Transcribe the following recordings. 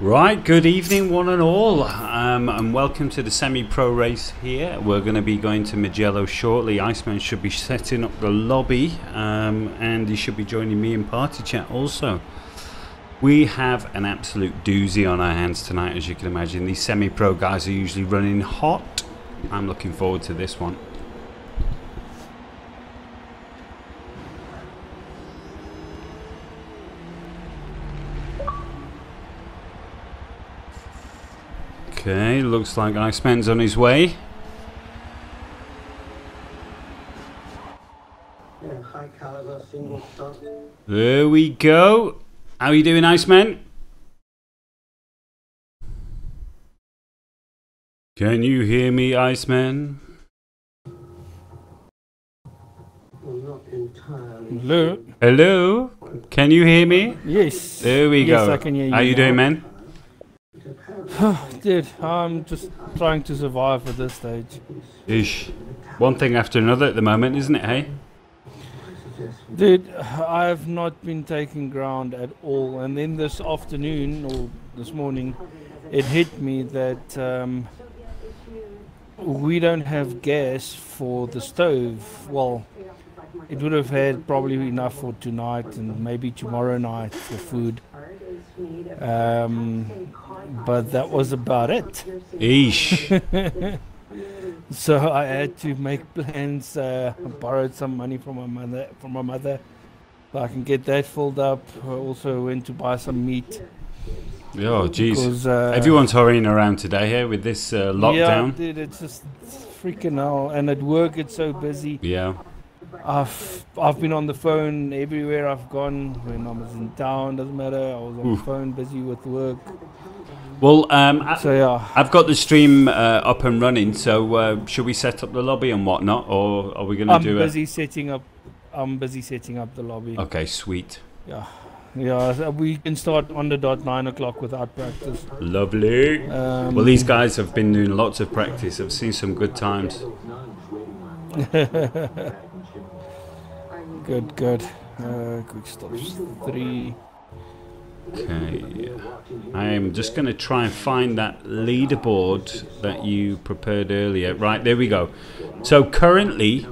Right, good evening one and all, and welcome to the semi-pro race here. We're going to be going to Mugello shortly. Iceman should be setting up the lobby, and he should be joining me in party chat also. We have an absolute doozy on our hands tonight, as you can imagine. These semi-pro guys are usually running hot. I'm looking forward to this one. Okay, looks like Iceman's on his way. There we go. How are you doing, Iceman? Can you hear me, Iceman? Hello. Hello. Can you hear me? Yes. There we go. Yes, I can hear you. How you doing, man? Dude, I'm just trying to survive at this stage. Ish. One thing after another at the moment, isn't it, hey? Dude, I've not been taking ground at all. And then this afternoon, or this morning, it hit me that we don't have gas for the stove. Well, it would have had probably enough for tonight and maybe tomorrow night for food. But that was about it. Eesh. So I had to make plans. Borrowed some money from my mother, so I can get that filled up. I also went to buy some meat. Oh, jeez. Everyone's hurrying around today here with this lockdown. Yeah, dude, it's just freaking hell. And at work, it's so busy. Yeah. I've been on the phone everywhere I've gone. When I was in town, doesn't matter. I was on the phone, busy with work. Well, so yeah, I've got the stream up and running. So should we set up the lobby and whatnot, or are we going to do it? I'm busy setting up the lobby. Okay, sweet. Yeah, yeah. We can start on the dot 9 o'clock without practice. Lovely. Well, these guys have been doing lots of practice. I've seen some good times. Good. Quick stops 3. Okay, I am just going to try and find that leaderboard that you prepared earlier. Right, there we go. So currently,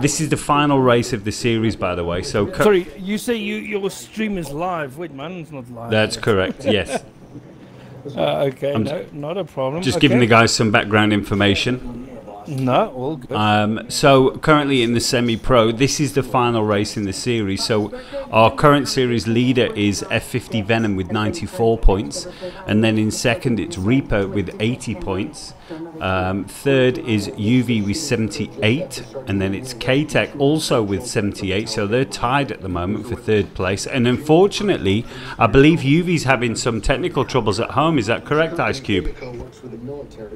this is the final race of the series, by the way. So sorry, you say your stream is live. Wait, mine's not live. That's correct, yes. Okay, no, not a problem. Just giving the guys some background information. No, all good. So currently in the semi-pro, this is the final race in the series. So our current series leader is F50 Venom with 94 points, and then in second it's Reaper with 80 points. Third is UV with 78, and then it's K-Tech also with 78. So they're tied at the moment for third place. And unfortunately, I believe UV's having some technical troubles at home. Is that correct, Ice Cube?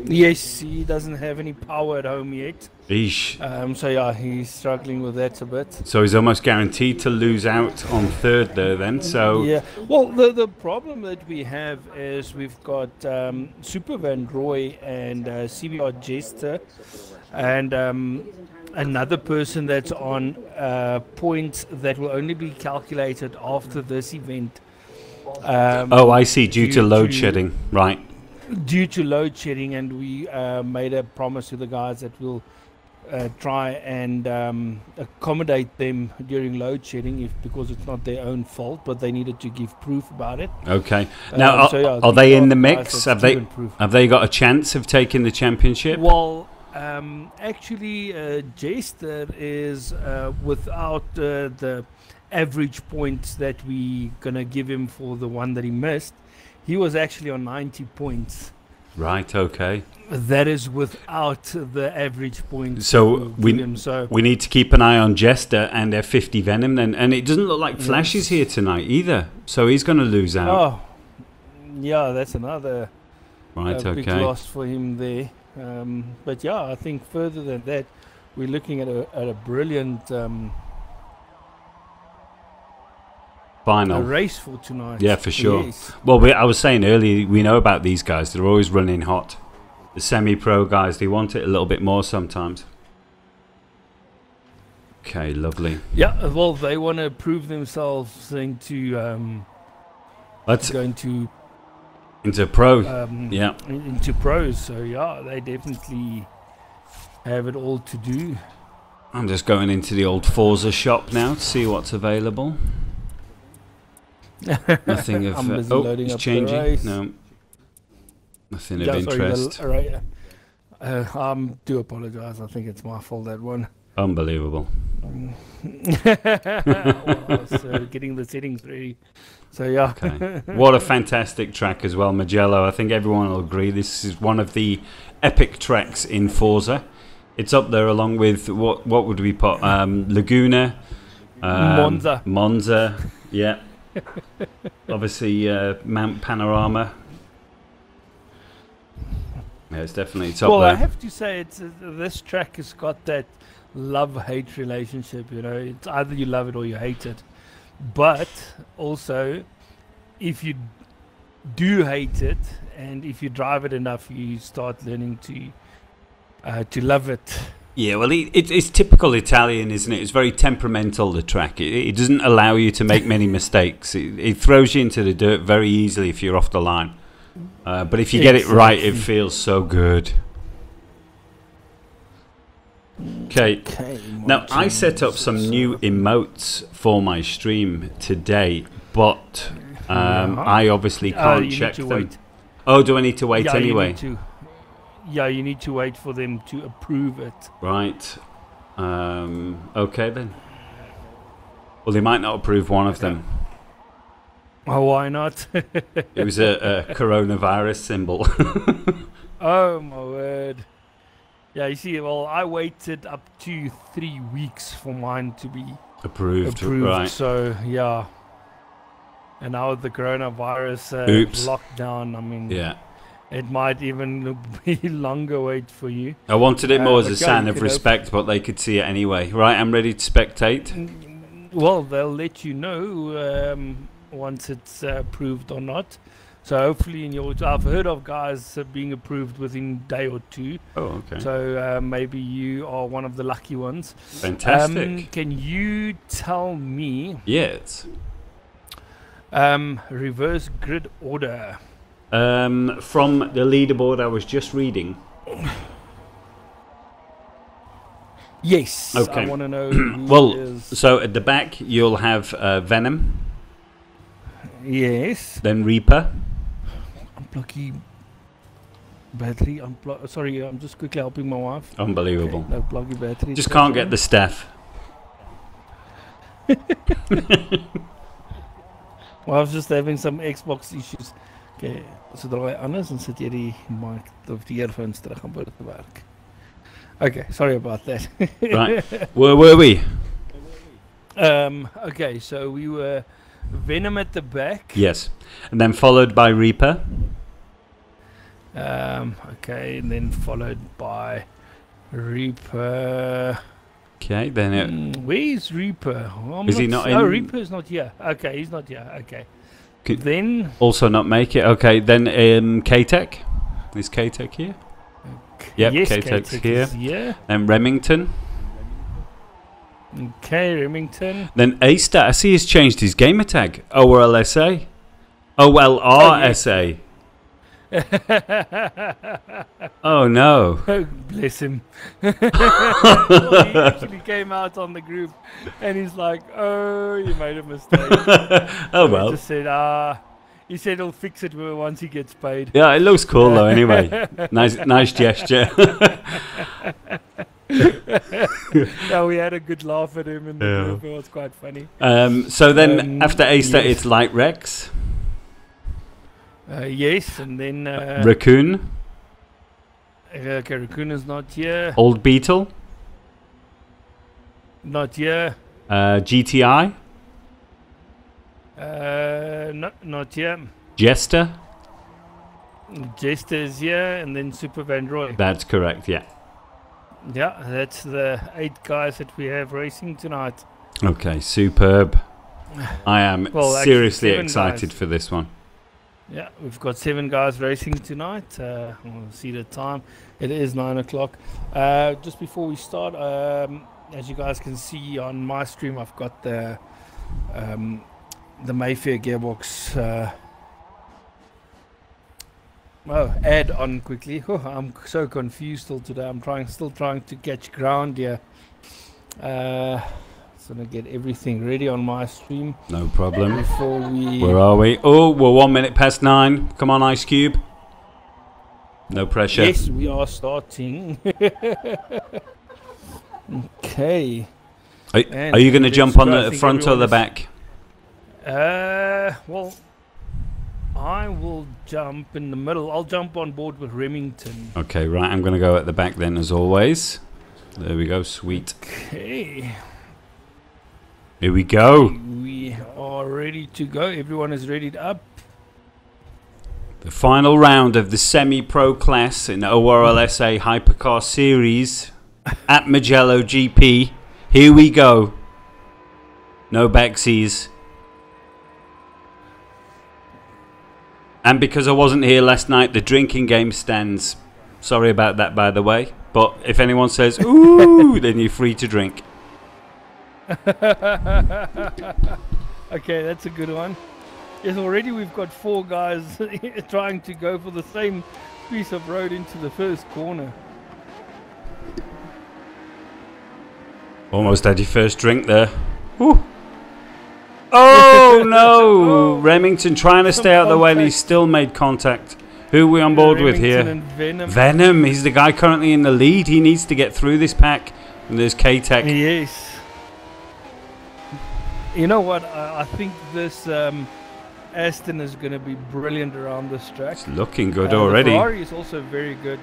Yes, he doesn't have any power at home yet. Eesh. So yeah, he's struggling with that a bit. So he's almost guaranteed to lose out on third there then. So yeah. Well, the problem that we have is we've got Super Van Roy and CBR Jester and another person that's on points that will only be calculated after this event. Oh, I see. Due to load shedding, right? Due to load shedding, and we made a promise to the guys that we'll try and accommodate them during load shedding, because it's not their own fault, but they needed to give proof about it. Okay. Now, are they in the mix? Have they got a chance of taking the championship? Well, actually, Jester is without the average points that we gonna give him for the one that he missed. He was actually on 90 points. Right, okay. That is without the average points. So we need to keep an eye on Jester and F50 Venom then. And it doesn't look like Flash is here tonight either. So he's going to lose out. Oh, yeah, that's another big loss for him there. But yeah, I think further than that, we're looking at a brilliant final race for tonight. Yeah, for sure. Yes. Well, I was saying earlier, we know about these guys. They're always running hot. The semi-pro guys, they want it a little bit more sometimes. Okay, lovely. Yeah, well, they want to prove themselves into Let's going to into pro. Yeah. into pros. So yeah, they definitely have it all to do. I'm just going into the old Forza shop now to see what's available. Nothing of I'm busy oh, loading it's up the changing. race. No, nothing of Yeah, interest. sorry, do apologize. I think it's my fault, that one. Unbelievable. Well, I was getting the settings ready. So yeah. Okay. What a fantastic track as well, Mugello. I think everyone will agree this is one of the epic tracks in Forza. It's up there along with what would we put? Laguna, Monza, yeah. Obviously, Mount Panorama. Yeah, it's definitely top well, there. I have to say, it's this track has got that love-hate relationship. You know, it's either you love it or you hate it. But also, if you do hate it, and if you drive it enough, you start learning to love it. Yeah, well, it's typical Italian, isn't it? It's very temperamental, the track. It doesn't allow you to make many mistakes. It throws you into the dirt very easily if you're off the line. But if you get it right, it feels so good. Okay. Now, I set up some new emotes for my stream today, but I obviously can't check them. Wait. Oh, do I need to wait anyway? You need to wait for them to approve it. Right. Okay, then. Well, they might not approve one of them. Oh, why not? It was a coronavirus symbol. Oh, my word. Yeah, you see, well, I waited up to 3 weeks for mine to be Approved, right. So, yeah. And now with the coronavirus lockdown, I mean, yeah. It might even be longer wait for you. I wanted it more as a sign of respect, but they could see it anyway. Right, I'm ready to spectate. Well, they'll let you know once it's approved or not. So hopefully, I've heard of guys being approved within a day or two. Oh, okay. So maybe you are one of the lucky ones. Fantastic. Can you tell me? Yes. Reverse grid order. From the leaderboard I was just reading. Yes. Okay. I want to know. Well, so at the back you'll have Venom. Yes. Then Reaper. Unpluggy battery. Sorry, I'm just quickly helping my wife. Unbelievable. Okay, no pluggy battery. Just can't get the staff. Well, I was just having some Xbox issues. Okay, so draai anders en sit jy die mic of die earphones terug aan boord te werk. Okay, sorry about that. Right. Where were we? Okay, so we were Venom at the back. Yes. And then followed by Reaper. Okay, and then followed by Reaper. Okay, then where is Reaper? Is he not in? Oh, Reaper's not here. Okay, he's not here. Okay. Could then also not make it. Okay, then K-Tech. Is K-Tech here? Yep, yes, K-Tech's here. Yeah. Then Remington. Okay, Remington. Then A-Stat. I see he's changed his gamer tag. ORLSA. OLRSA. Oh no. Bless him. Well, he actually came out on the group and he's like, oh, you made a mistake. Oh so well. He just said, he said he'll fix it once he gets paid. Yeah, it looks cool though anyway. Nice gesture. Yeah, we had a good laugh at him in the group. It was quite funny. So then after A-Stat it's Light Rex. Yes, and then Raccoon. Okay, Raccoon is not here. Old Beetle. Not here. GTI. Not here. Jester. Jester is here, and then Super Van Roy. That's correct, yeah. Yeah, that's the 8 guys that we have racing tonight. Okay, superb. I am seriously excited for this one. Yeah, we've got 7 guys racing tonight. We'll see the time. It is 9 o'clock. Just before we start, as you guys can see on my stream, I've got the Mayfair gearbox add on quickly. Oh, I'm so confused still today. I'm still trying to catch ground here. So gonna get everything ready on my stream. No problem. Before we. Where are we? Oh, we're 1 minute past 9. Come on, Ice Cube. No pressure. Yes, we are starting. Okay. Are you going to jump on the front or the back? Well, I will jump in the middle. I'll jump on board with Remington. Okay, right. I'm going to go at the back then, as always. There we go. Sweet. Okay. Here we go. We are ready to go. Everyone is ready up. The final round of the semi-pro class in the ORLSA Hypercar Series at Mugello GP. Here we go. No backsies. And because I wasn't here last night, the drinking game stands. Sorry about that, by the way. But if anyone says, ooh, then you're free to drink. Okay, that's a good one. Yes, already we've got 4 guys trying to go for the same piece of road into the first corner. Almost had your first drink there. Woo. Oh no! Remington trying to stay out of the way and he still made contact. Who are we on board with here? And Venom. Venom, he's the guy currently in the lead. He needs to get through this pack. And there's K-Tech. Yes. You know what? I think this Aston is going to be brilliant around this track. It's looking good already. The Ferrari is also very good.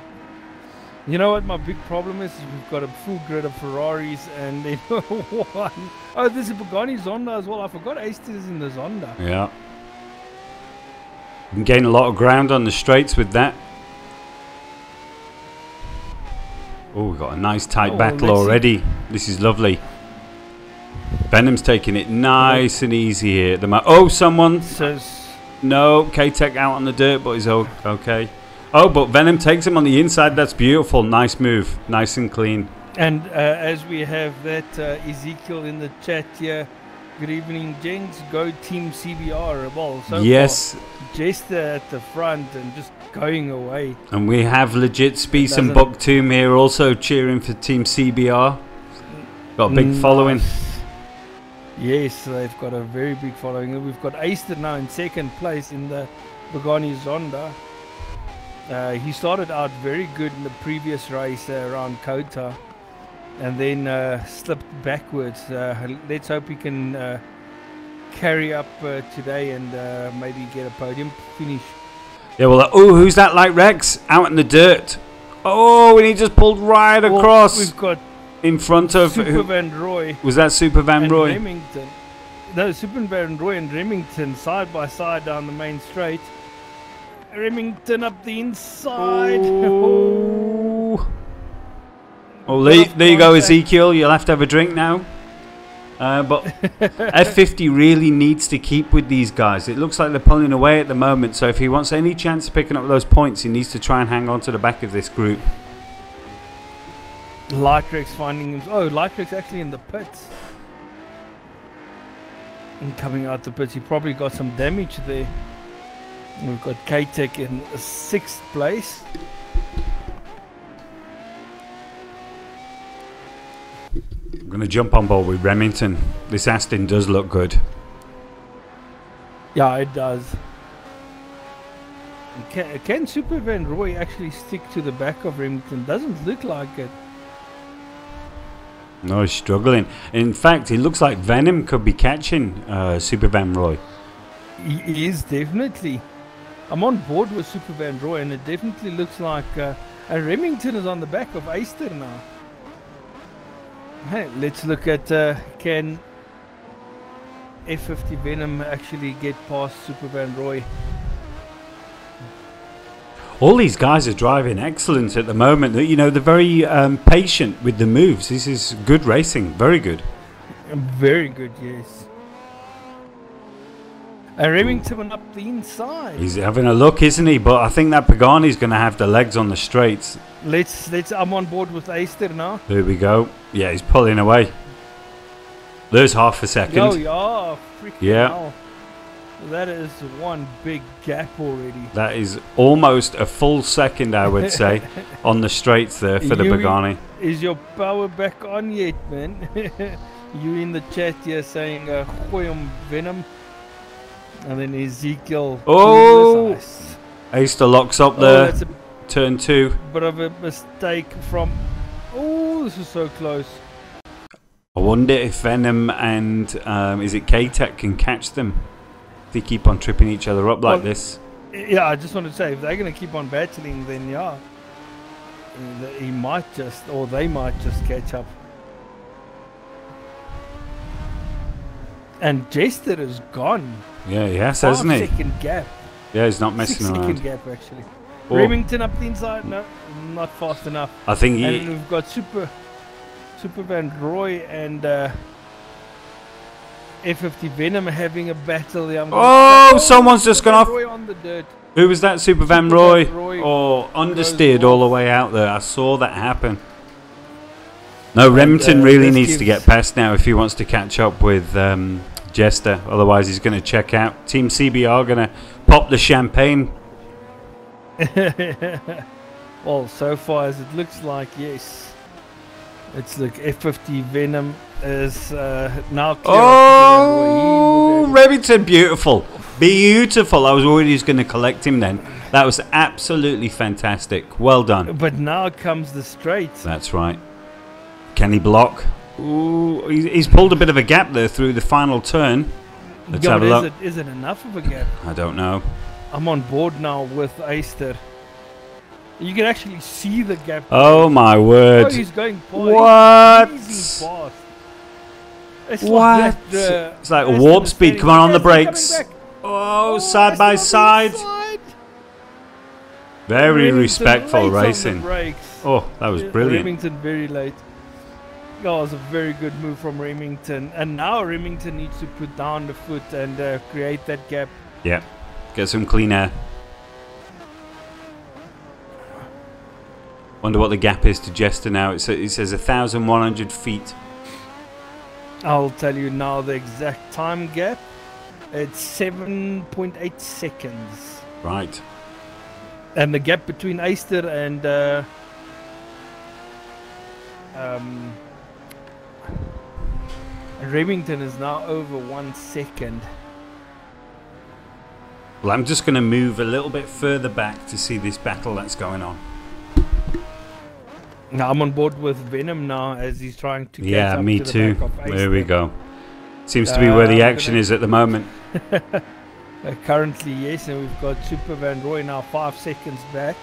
You know what my big problem is? We've got a full grid of Ferraris and then one. Oh, there's a Pagani Zonda as well. I forgot Aston is in the Zonda. Yeah. You can gain a lot of ground on the straights with that. Oh, we've got a nice tight battle already. This is lovely. Venom's taking it nice and easy here at the moment. Oh, someone. No, K-Tech out on the dirt, but he's okay. Oh, but Venom takes him on the inside. That's beautiful. Nice move. Nice and clean. And as we have that Ezekiel in the chat here, good evening, gents. Go Team CBR. Well, so yes. far, Jester at the front and just going away. And we have legit Speece and Bucktomb here also cheering for Team CBR. Got a big following. Yes, they've got a very big following. We've got Aston now in second place in the Pagani Zonda. He started out very good in the previous race around Kota and then slipped backwards. Let's hope he can carry up today and maybe get a podium finish. Yeah, well, oh, who's that like Rex? Out in the dirt. Oh, and he just pulled right across. We've got in front of Super Van Roy. Was that Super Van Roy? Remington. No, Super Van Roy and Remington side by side down the main straight. Remington up the inside. Oh, there you go, Ezekiel. You'll have to have a drink now. But F50 really needs to keep with these guys. It looks like they're pulling away at the moment. So if he wants any chance of picking up those points, he needs to try and hang on to the back of this group. Lightrex finding him. Oh, Lightrex actually in the pits. And coming out the pits, he probably got some damage there. We've got K-Tech in 6th place. I'm going to jump on board with Remington. This Aston does look good. Yeah, it does. Can Super Van Roy actually stick to the back of Remington? Doesn't look like it. No, he's struggling. In fact, it looks like Venom could be catching Super Van Roy. He is definitely. I'm on board with Super Van Roy, and it definitely looks like Remington is on the back of Aister now. Hey, let's look at can F50 Venom actually get past Super Van Roy? All these guys are driving excellent at the moment. You know, they're very patient with the moves. This is good racing. Very good. Very good, yes. Remington went up the inside. He's having a look, isn't he? But I think that Pagani's going to have the legs on the straights. I'm on board with Easter now. There we go. Yeah, he's pulling away. There's half a second. Oh, yeah, freaking yeah. hell. That is one big gap already. That is almost a full second, I would say, on the straights there for the Pagani. Is your power back on yet, man? You in the chat here saying gooi hom Venom. And then Ezekiel. Oh! Easter locks up there. That's a turn 2. bit of a mistake from... Oh, this is so close. I wonder if Venom and is it K-Tech can catch them. If they keep on tripping each other up like this. Yeah, I just want to say, if they're going to keep on battling, then yeah. He might just, or they might just catch up. And Jester is gone. Yeah, yes, hasn't he? 5-second gap. Yeah, he's not messing 6-second around. gap, actually. Oh. Remington up the inside? No, not fast enough. I think And then we've got Super Van Roy and F50 Venom having a battle. Oh, someone's just gone off. Roy on the dirt. Who was that? Super Van Roy? Roy Oh, understeered all the way out there. I saw that happen. No, Remington really needs to get past now if he wants to catch up with Jester. Otherwise, he's going to check out. Team CBR going to pop the champagne. Well, so far as it looks like, yes. It's like F50 Venom is now clear. Oh, Remington, beautiful. Beautiful. I was worried he was going to collect him then. That was absolutely fantastic. Well done. But now comes the straight. That's right. Can he block? Ooh, he's pulled a bit of a gap there through the final turn. Let's have a look. Is it enough of a gap? I don't know. I'm on board now with Easter. You can actually see the gap. Oh my word. Oh, he's going past. What? He's past. It's What? Like that, it's like warp speed. Come on the brakes. Oh, side by side. Very respectful racing. Oh, that was brilliant. Remington very late. That was a very good move from Remington. And now Remington needs to put down the foot and create that gap. Yeah, get some clean air. Wonder what the gap is to Jester now. It says 1,100 feet. I'll tell you now the exact time gap. It's 7.8 seconds. Right. And the gap between Easter and Remington is now over 1 second. Well, I'm just going to move a little bit further back to see this battle that's going on. Now I'm on board with Venom now as he's trying to yeah, catch up me to the too. back of Easter. There we go. Seems to be where the action is at the moment. Currently, yes, and we've got Super Van Roy now 5 seconds back.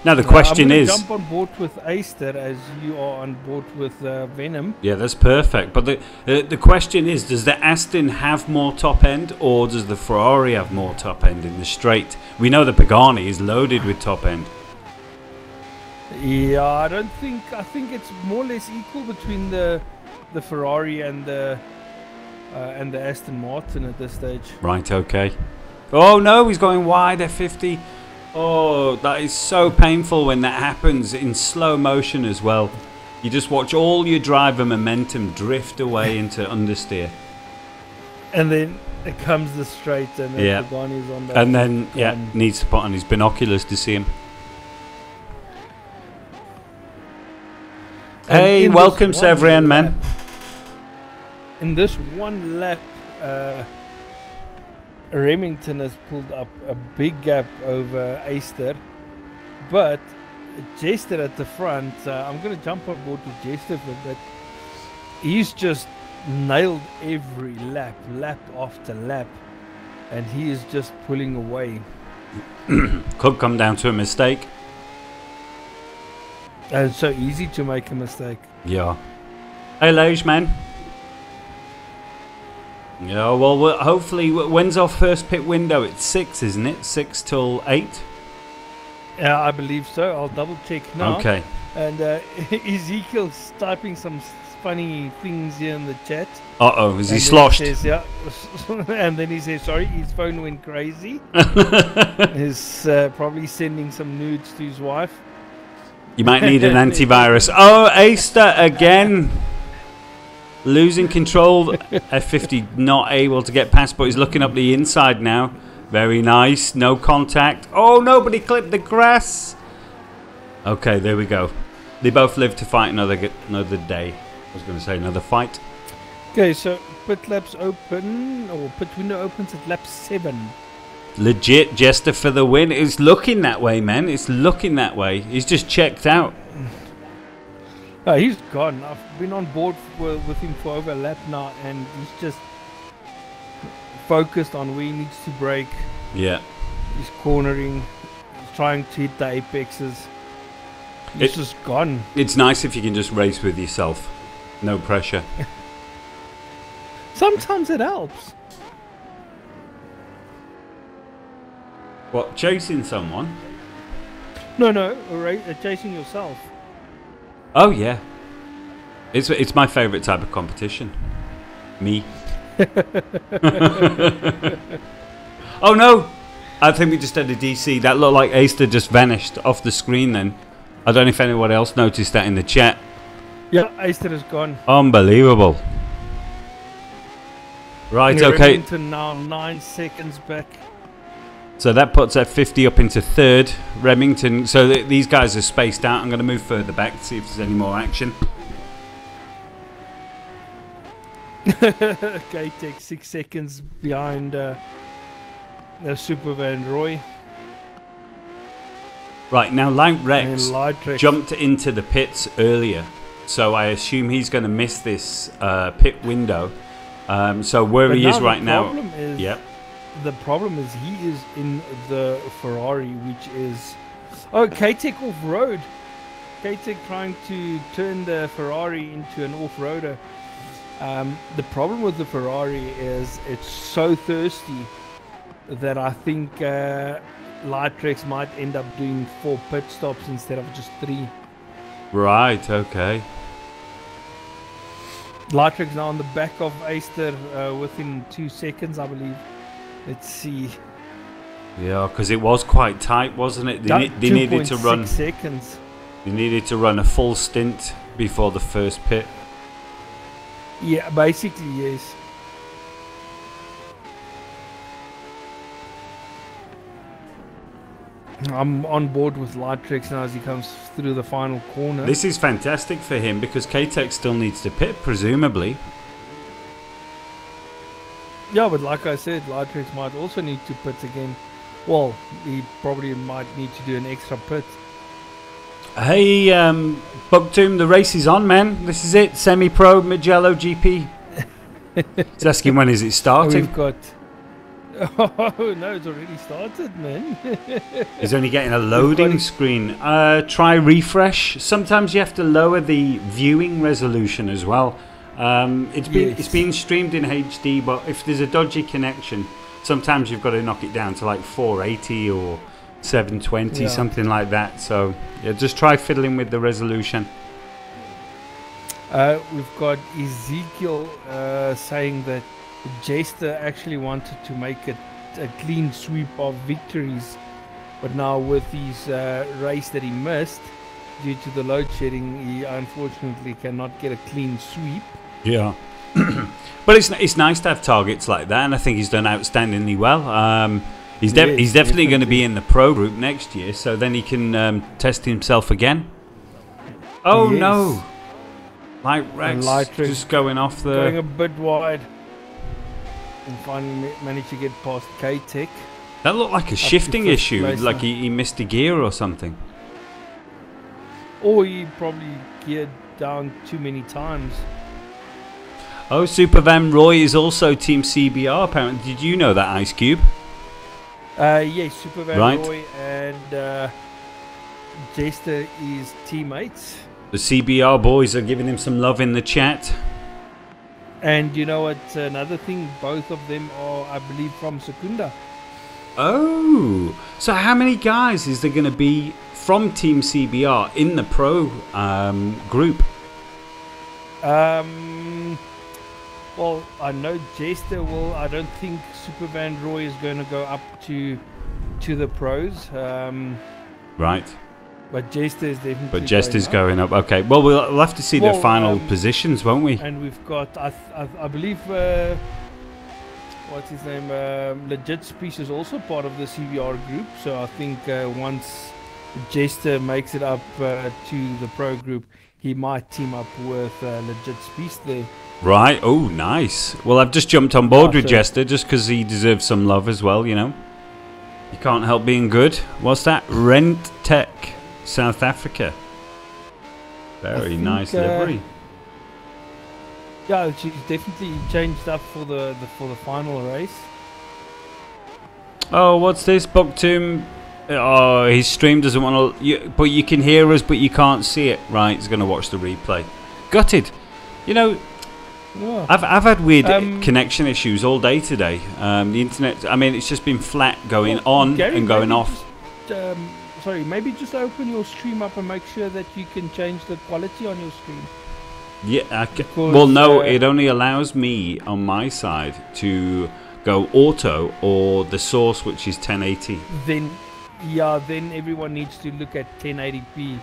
Now the question is, jump on board with Easter as you are on board with Venom. Yeah, that's perfect. But the question is, does the Aston have more top end, or does the Ferrari have more top end in the straight? We know the Pagani is loaded with top end. Yeah, I think it's more or less equal between the Ferrari and the Aston Martin at this stage. Right, okay. Oh no, he's going wide, F50. Oh, that is so painful when that happens in slow motion as well. You just watch all your driver momentum drift away into understeer. And then it comes the straight and then Pagani's on that. And then, needs to put on his binoculars to see him. Hey, welcome Severian, man. In this one lap, Remington has pulled up a big gap over Easter, but Jester at the front, I'm going to jump on board with Jester for that. He's just nailed every lap after lap, and he is just pulling away. Could come down to a mistake. And it's so easy to make a mistake. Yeah. Hey, Lage, man. Yeah, well, hopefully, when's our first pit window? It's 6, isn't it? 6 till 8? Yeah, I believe so. I'll double check now. Okay. And Ezekiel's typing some funny things here in the chat. Uh-oh, is he sloshed? He says, yeah. And then he says, sorry, his phone went crazy. He's probably sending some nudes to his wife. You might need an antivirus. Oh, Aster again. Losing control. F50 not able to get past, but he's looking up the inside now. Very nice. No contact. Oh, nobody clipped the grass. Okay, there we go. They both live to fight another day. I was going to say another fight. Okay, so pit laps open, or pit window opens at lap 7. Legit Jester for the win. It's looking that way, man. It's looking that way. He's just checked out. He's gone. I've been on board with him for over a lap now, and he's just focused on where he needs to brake. Yeah. He's cornering. He's trying to hit the apexes. He's just gone. It's nice if you can just race with yourself. No pressure. Sometimes it helps. What, chasing someone? No, chasing yourself. Oh yeah, it's my favourite type of competition. Me. Oh no! I think we just had a DC. That looked like Aster just vanished off the screen then. I don't know if anyone else noticed that in the chat. Yeah, Aster is gone. Unbelievable. Right, okay. Remington now 9 seconds back. So that puts F50 up into 3rd. Remington, so these guys are spaced out. I'm going to move further back to see if there's any more action. Okay, take 6 seconds behind the Super Van Roy. Right, now Light Rex Rex jumped into the pits earlier. So I assume he's going to miss this pit window. So where he is right now... Yep. The problem is he is in the Ferrari, which is... Oh, K-Tech off-road. K-Tech trying to turn the Ferrari into an off-roader. The problem with the Ferrari is it's so thirsty that I think Lightrex might end up doing 4 pit stops instead of just 3. Right, okay. Lightrex now on the back of Aster within 2 seconds, I believe. Let's see. Yeah, because it was quite tight, wasn't it? They needed to run 6 seconds. They needed to run a full stint before the first pit. Yeah, basically yes. I'm on board with Lightrex now as he comes through the final corner. This is fantastic for him because K-Tech still needs to pit, presumably. Yeah, but like I said, Lightrex might also need to pit again. Well, he probably might need to do an extra pit. Hey, Bugtoom, the race is on, man. This is it. Semi-Pro Mugello GP. It's asking when is it starting. We've got... Oh, no, it's already started, man. He's only getting a loading screen. Try refresh. Sometimes you have to lower the viewing resolution as well. It's been streamed in HD, but if there's a dodgy connection, sometimes you've got to knock it down to like 480 or 720, something like that. So yeah, just try fiddling with the resolution. We've got Ezekiel saying that Jester actually wanted to make a clean sweep of victories, but now with his race that he missed due to the load shedding, he unfortunately cannot get a clean sweep. Yeah. But it's nice to have targets like that, and I think he's done outstandingly well. He's definitely going to be in the pro group next year, so then he can test himself again. Oh yes. No! Lightrex just going off the... Going a bit wide. And finally managed to get past K-Tech. That looked like a shifting issue, like he missed a gear or something. Or he probably geared down too many times. Oh, Super Van Roy is also Team CBR apparently. Did you know that, Ice Cube? Yes, Super Van Roy and Jester is teammates. The CBR boys are giving him some love in the chat. And you know what, another thing, both of them are, I believe, from Secunda. Oh, so how many guys is there going to be from Team CBR in the pro group? Well, I know Jester will. I don't think Super Van Roy is going to go up to the pros. Right. But Jester is definitely. But Jester's going up. Okay. Well, we'll have to see the final positions, won't we? And we've got, I believe, what's his name? Legit Speech is also part of the CVR group. So I think once Jester makes it up to the pro group, he might team up with Legit Speech there. Right. Oh, nice. Well, I've just jumped on board with Jester just because he deserves some love as well, you know. You can't help being good. What's that? Rent Tech, South Africa. Very nice livery. Yeah, she's definitely changed up for the final race. Oh, what's this? Boktum. Oh, his stream doesn't want to. But you can hear us, but you can't see it. Right, he's going to watch the replay. Gutted. You know, yeah. I've had weird connection issues all day today. The internet. I mean, it's just been flat going on Gary, and going off. Just, sorry, maybe just open your stream up and make sure that you can change the quality on your stream. Yeah, well, no, it only allows me on my side to go auto or the source, which is 1080. Then everyone needs to look at 1080p.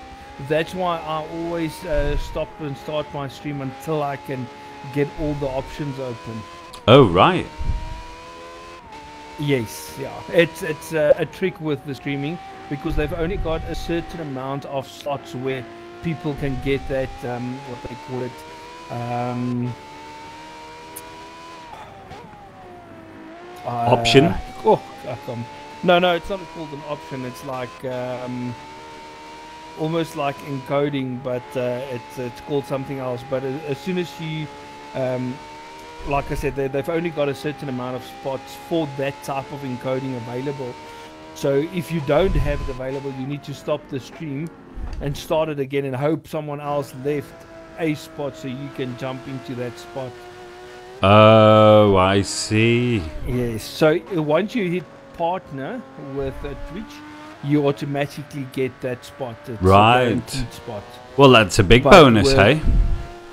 That's why I always stop and start my stream until I can get all the options open. Oh, right. Yes, yeah. It's a trick with the streaming because they've only got a certain amount of slots where people can get that what they call it option. No, it's not called an option. It's like almost like encoding, but it's called something else. But as soon as you like I said, they've only got a certain amount of spots for that type of encoding available. So if you don't have it available, you need to stop the stream and start it again and hope someone else left a spot so you can jump into that spot. Oh, I see. Yes. So once you hit partner with Twitch, you automatically get that spot. It's right. A guaranteed spot. Well, that's a big bonus, hey?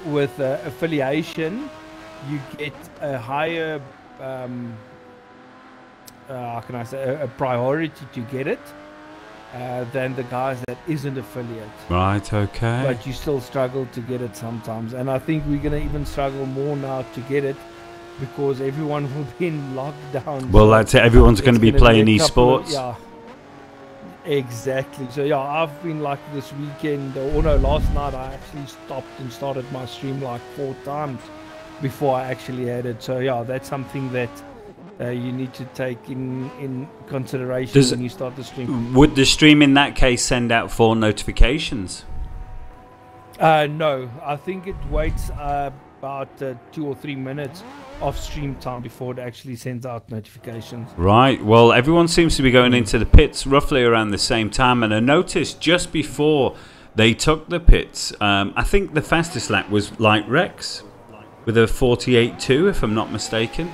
With affiliation, you get a higher, how can I say, a priority to get it. Than the guys that isn't affiliate. Right, okay. But you still struggle to get it sometimes. And I think we're going to even struggle more now to get it because everyone will be in lockdown. Well, that's it. Everyone's going to be playing esports. Yeah, exactly. So, yeah, I've been like this weekend, or no, last night I actually stopped and started my stream like 4 times before I actually had it. So, yeah, that's something that you need to take in consideration when you start the stream. Would the stream in that case send out 4 notifications? No, I think it waits about 2 or 3 minutes of stream time before it actually sends out notifications. Right, well, everyone seems to be going into the pits roughly around the same time, and I noticed just before they took the pits, I think the fastest lap was Light Rex with a 48.2 if I'm not mistaken.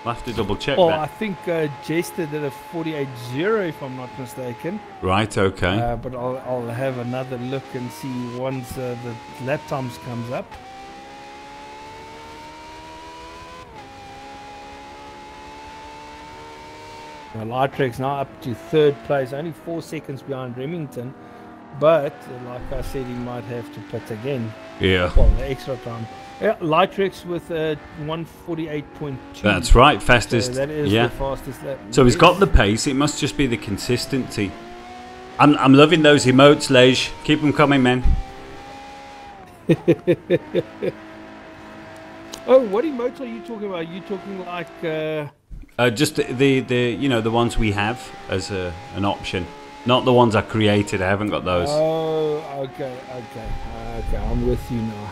I'll have to double check that. I think Jester did a 48.0 if I'm not mistaken. Right, okay. But I'll have another look and see once the lap times comes up. Lightrex now up to 3rd place, only 4 seconds behind Remington. But like I said, he might have to pit again. Yeah. Well, the extra time. Yeah, Lightrex with 148.2. That's right, fastest. So that is the fastest lap. So he's got the pace. It must just be the consistency. I'm loving those emotes, Lej. Keep them coming, man. Oh, what emotes are you talking about? Are you talking like just the you know, the ones we have as an option, not the ones I created. I haven't got those. Oh, okay. I'm with you now.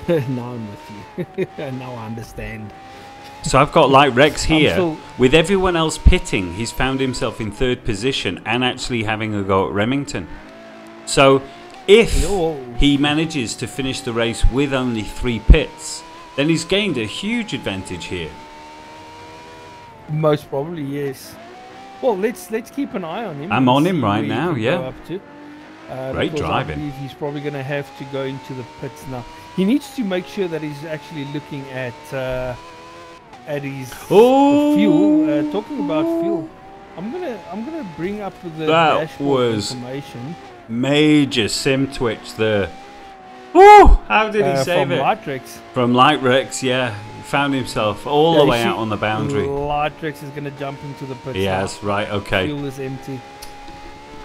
Now I'm with you. Now I understand. So I've got Light Rex here. With everyone else pitting, he's found himself in 3rd position and actually having a go at Remington. So if he manages to finish the race with only 3 pits, then he's gained a huge advantage here. Most probably, yes. Well, let's keep an eye on him. I'm on him right now, yeah. Great driving. I believe he's probably going to have to go into the pits now. He needs to make sure that he's actually looking at his fuel. Talking about fuel, I'm gonna bring up the dashboard information. Major sim twitch there. Woo! How did he save it? From Lightrix. From Lightrix, yeah. He found himself all the way out on the boundary. Lightrix is going to jump into the pit. He has, right, okay. Fuel is empty.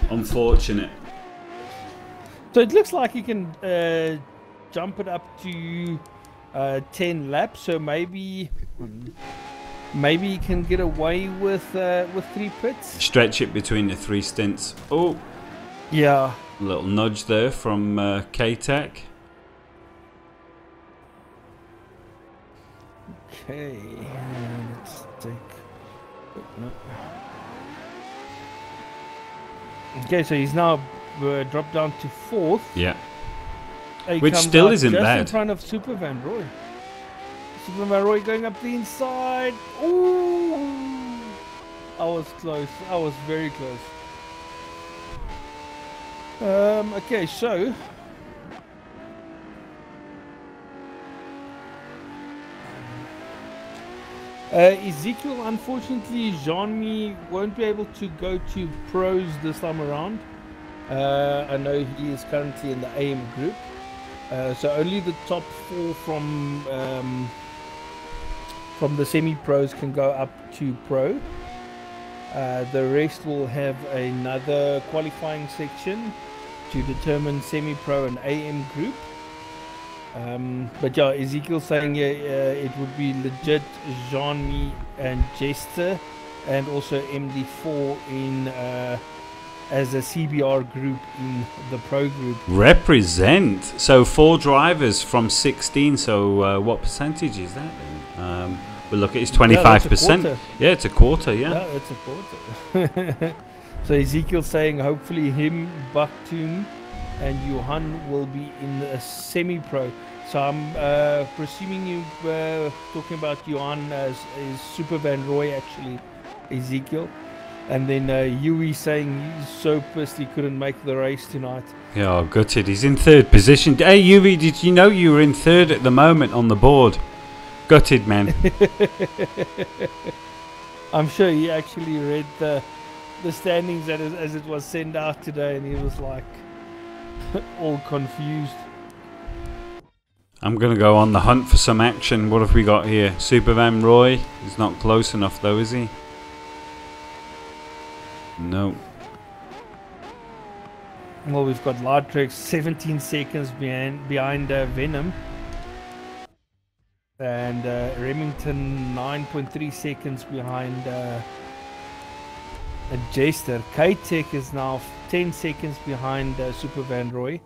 Unfortunate. So it looks like he can jump it up to 10 laps. So maybe he can get away with 3 pits. Stretch it between the 3 stints. Oh. Yeah. A little nudge there from K-Tech. Okay, let's take. Okay, so he's now dropped down to 4th. Yeah. He Which still isn't just bad. In front of Super Van Roy. Super Van Roy going up the inside. Ooh! I was close. I was very close. Okay, so. Ezekiel, unfortunately, Jean-Mi won't be able to go to pros this time around. I know he is currently in the AM group. So only the top 4 from the semi-pros can go up to pro. The rest will have another qualifying section to determine semi-pro and AM group. But yeah, Ezekiel saying it would be legit Jean-Mi and Jester, and also MD4 in as a CBR group in the pro group. Represent. So 4 drivers from 16. So what percentage is that then? We'll look at it's 25%. Yeah, it's a quarter. Yeah, it's a quarter. So Ezekiel saying hopefully him, Bakhtoon and Johan will be in a semi-pro. So I'm presuming you talking about Johan as Super Van Roy, actually, Ezekiel. And then Yui saying he's so pissed he couldn't make the race tonight. Yeah, oh, gutted. He's in 3rd position. Hey, Yui, did you know you were in 3rd at the moment on the board? Gutted, man. I'm sure he actually read the standings as it was sent out today, and he was like all confused. I'm going to go on the hunt for some action. What have we got here? Super Van Roy. He's not close enough though, is he? No. Well, we've got Lightrix 17 seconds behind Venom. And Remington 9.3 seconds behind Jester. K-Tech is now 10 seconds behind Super Van Roy.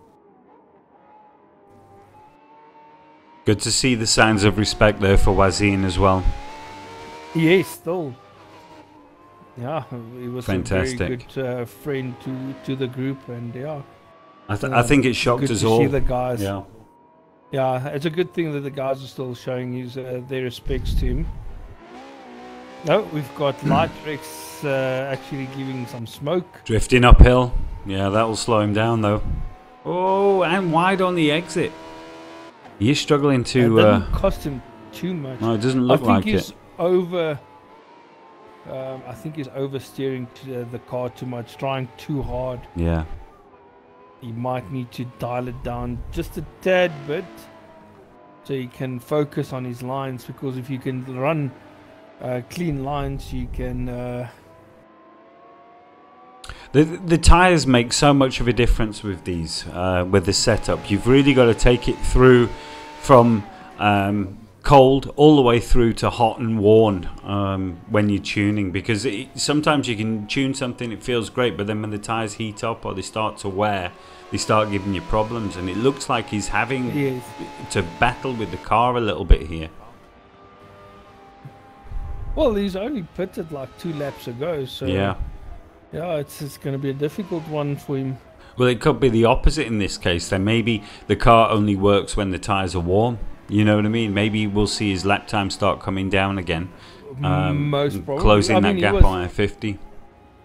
Good to see the signs of respect there for Wazin as well. Yes, still. Yeah, he was fantastic. A very good friend to the group, and yeah. I think it shocked us all. See the guys. Yeah. Yeah, it's a good thing that the guys are still showing their respects to him. No, we've got Lightrix actually giving some smoke. Drifting uphill. Yeah, that'll slow him down though. Oh, and wide on the exit. He's struggling to... It doesn't cost him too much. No, it doesn't look like it. I think he's oversteering the car too much, trying too hard. Yeah. He might need to dial it down just a tad bit so he can focus on his lines, because if you can run clean lines, you can... The tyres make so much of a difference with these, with the setup. You've really got to take it through from cold all the way through to hot and worn when you're tuning, because sometimes you can tune something, it feels great, but then when the tyres heat up or they start to wear, they start giving you problems, and it looks like he's having to battle with the car a little bit here. Well, he's only pitted like 2 laps ago, so yeah, it's going to be a difficult one for him. Well, it could be the opposite in this case. Then maybe the car only works when the tyres are warm. You know what I mean? Maybe we'll see his lap time start coming down again. Most probably. Closing that gap on I-50.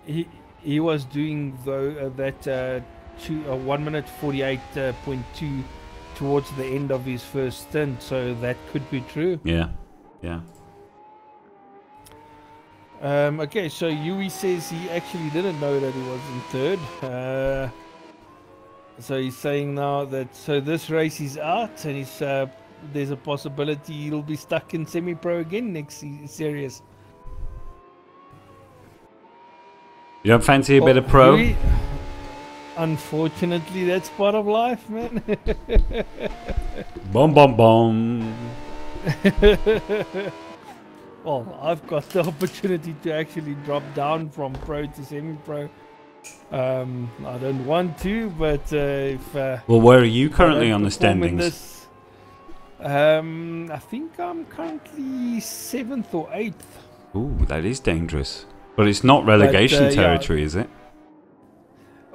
He was doing that 1 minute 48.2 towards the end of his first stint, so that could be true. Yeah. Okay, so Yui says he actually didn't know that he was in 3rd. So he's saying now that this race is out, and he's there's a possibility he'll be stuck in semi-pro again next series. You don't fancy a bit of pro? Unfortunately, that's part of life, man. Boom, boom, boom. Well, I've got the opportunity to actually drop down from pro to semi-pro. I don't want to, but if well, where are you currently on the standings? I think I'm currently 7th or 8th. Ooh, that is dangerous. But it's not relegation territory, is it?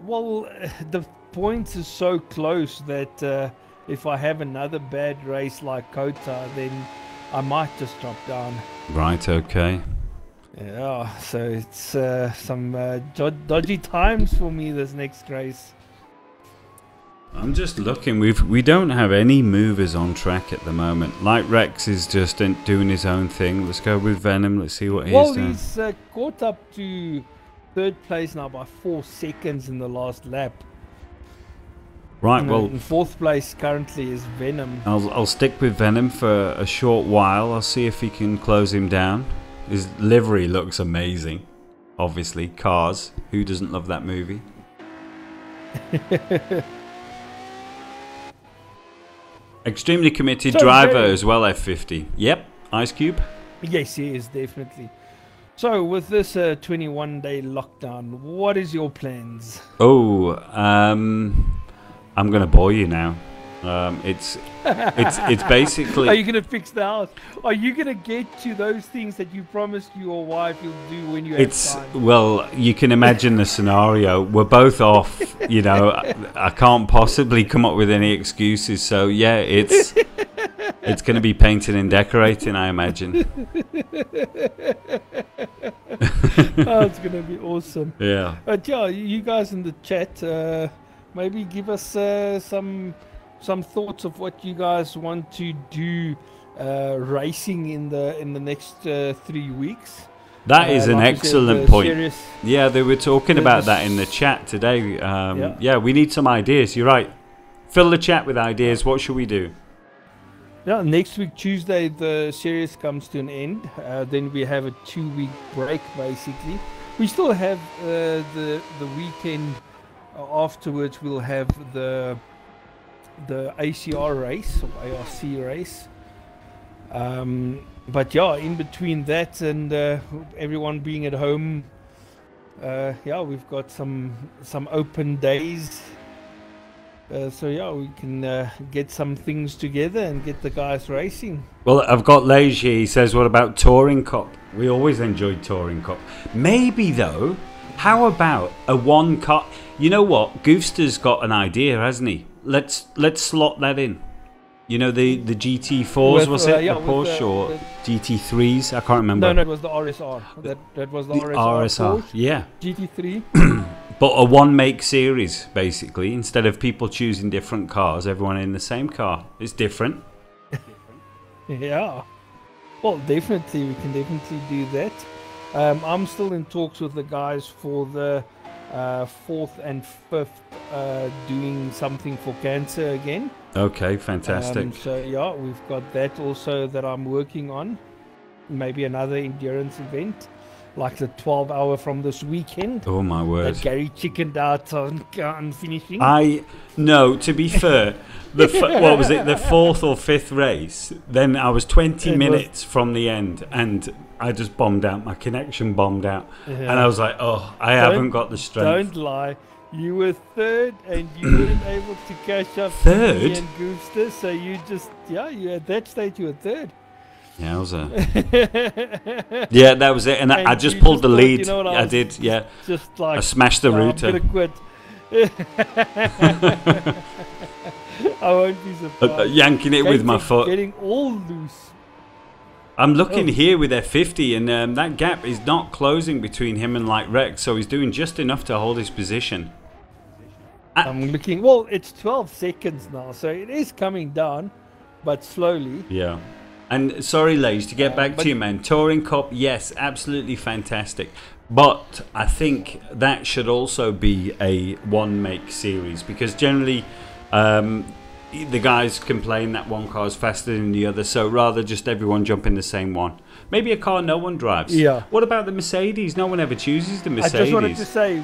Well, the points is so close that if I have another bad race like Kota, then I might just drop down. Right, okay. Yeah, so it's some dodgy times for me this next race. I'm just looking. We don't have any movers on track at the moment. Light Rex is just doing his own thing. Let's go with Venom. Let's see what he's doing. Well, he's caught up to 3rd place now by 4 seconds in the last lap. Right, well, in 4th place currently is Venom. I'll stick with Venom for a short while. I'll see if he can close him down. His livery looks amazing. Obviously, Cars. Who doesn't love that movie? Extremely committed driver as well, F50. Yep, Ice Cube. Yes, he is, definitely. So, with this 21-day lockdown, what is your plans? Oh, I'm going to bore you now. It's basically... Are you going to fix the house? Are you going to get to those things that you promised your wife you'll do when you have time? Well, you can imagine the scenario. We're both off, you know. I can't possibly come up with any excuses. So, yeah, it's going to be painting and decorating, I imagine. Oh, it's going to be awesome. Yeah. Yeah, you guys in the chat, maybe give us some thoughts of what you guys want to do racing in the next 3 weeks. That is an excellent point. Yeah, they were talking about that in the chat today. Yeah, we need some ideas. You're right. Fill the chat with ideas. What should we do? Yeah, next week Tuesday the series comes to an end. Then we have a 2-week break basically. We still have the weekend afterwards. We'll have the ACR race or ARC race. But yeah, in between that and everyone being at home, yeah, we've got some open days. So yeah, we can get some things together and get the guys racing. Well, I've got Lage here. He says, what about Touring Cup? We always enjoyed Touring Cup. Maybe though, how about a 1 car? You know what? Goofster's got an idea, hasn't he? Let's slot that in. You know the GT4s, was it? Yeah, the Porsche or GT3s? I can't remember. No, it was the RSR. That was the RSR. Porsche, yeah. GT3. But a 1-make series, basically. Instead of people choosing different cars, everyone in the same car. It's different. Yeah. Well, definitely, we can definitely do that. I'm still in talks with the guys for the 4th and 5th doing something for cancer again. Okay, fantastic. So yeah, we've got that also that I'm working on. Maybe another endurance event, like the 12-hour from this weekend. Oh my word! That Gary chickened out on finishing. No, to be fair, what was it? The 4th or 5th race. Then I was 20 minutes from the end, and I just bombed out. My connection bombed out, and I was like, "Oh, I haven't got the strength." Don't lie. You were 3rd, and you weren't able to catch up. 3rd? To me and Goofster, so you just you at that stage you were 3rd. Yowza. Yeah, that was it, and I just pulled the lead. You know I did, yeah. Just like I smashed the router. I'm gonna quit. I won't be surprised. Yanking it with my foot. Getting all loose. I'm looking here with F50, and that gap is not closing between him and Light Rex, so he's doing just enough to hold his position. I'm looking. Well, it's 12 seconds now, so it is coming down, but slowly. Yeah. And sorry, Lays, to get back to you, man. Touring Cup, yes, absolutely fantastic. But I think that should also be a one-make series, because generally the guys complain that one car is faster than the other, so rather just everyone jump in the same one. Maybe a car no one drives. Yeah. What about the Mercedes? No one ever chooses the Mercedes. I just wanted to say,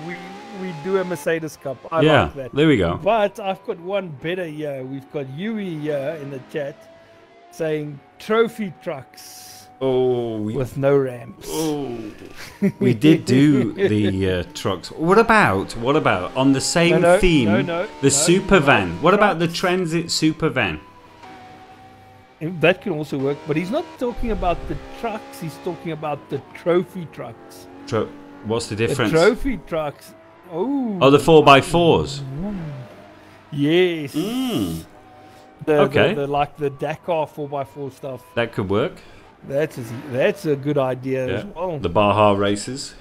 we do a Mercedes Cup. I like that. There we go. But I've got one better here. We've got Yui here in the chat saying trophy trucks. Oh, with no ramps. Oh, we did do the trucks. What about on the same theme? The super van. What about the Transit super van? That can also work, but he's not talking about the trucks. He's talking about the trophy trucks. What's the difference? The trophy trucks. Oh, the 4x4s. Yes. Okay. The like the Dakar 4x4 stuff. That could work. That's a good idea as well. The Baja races.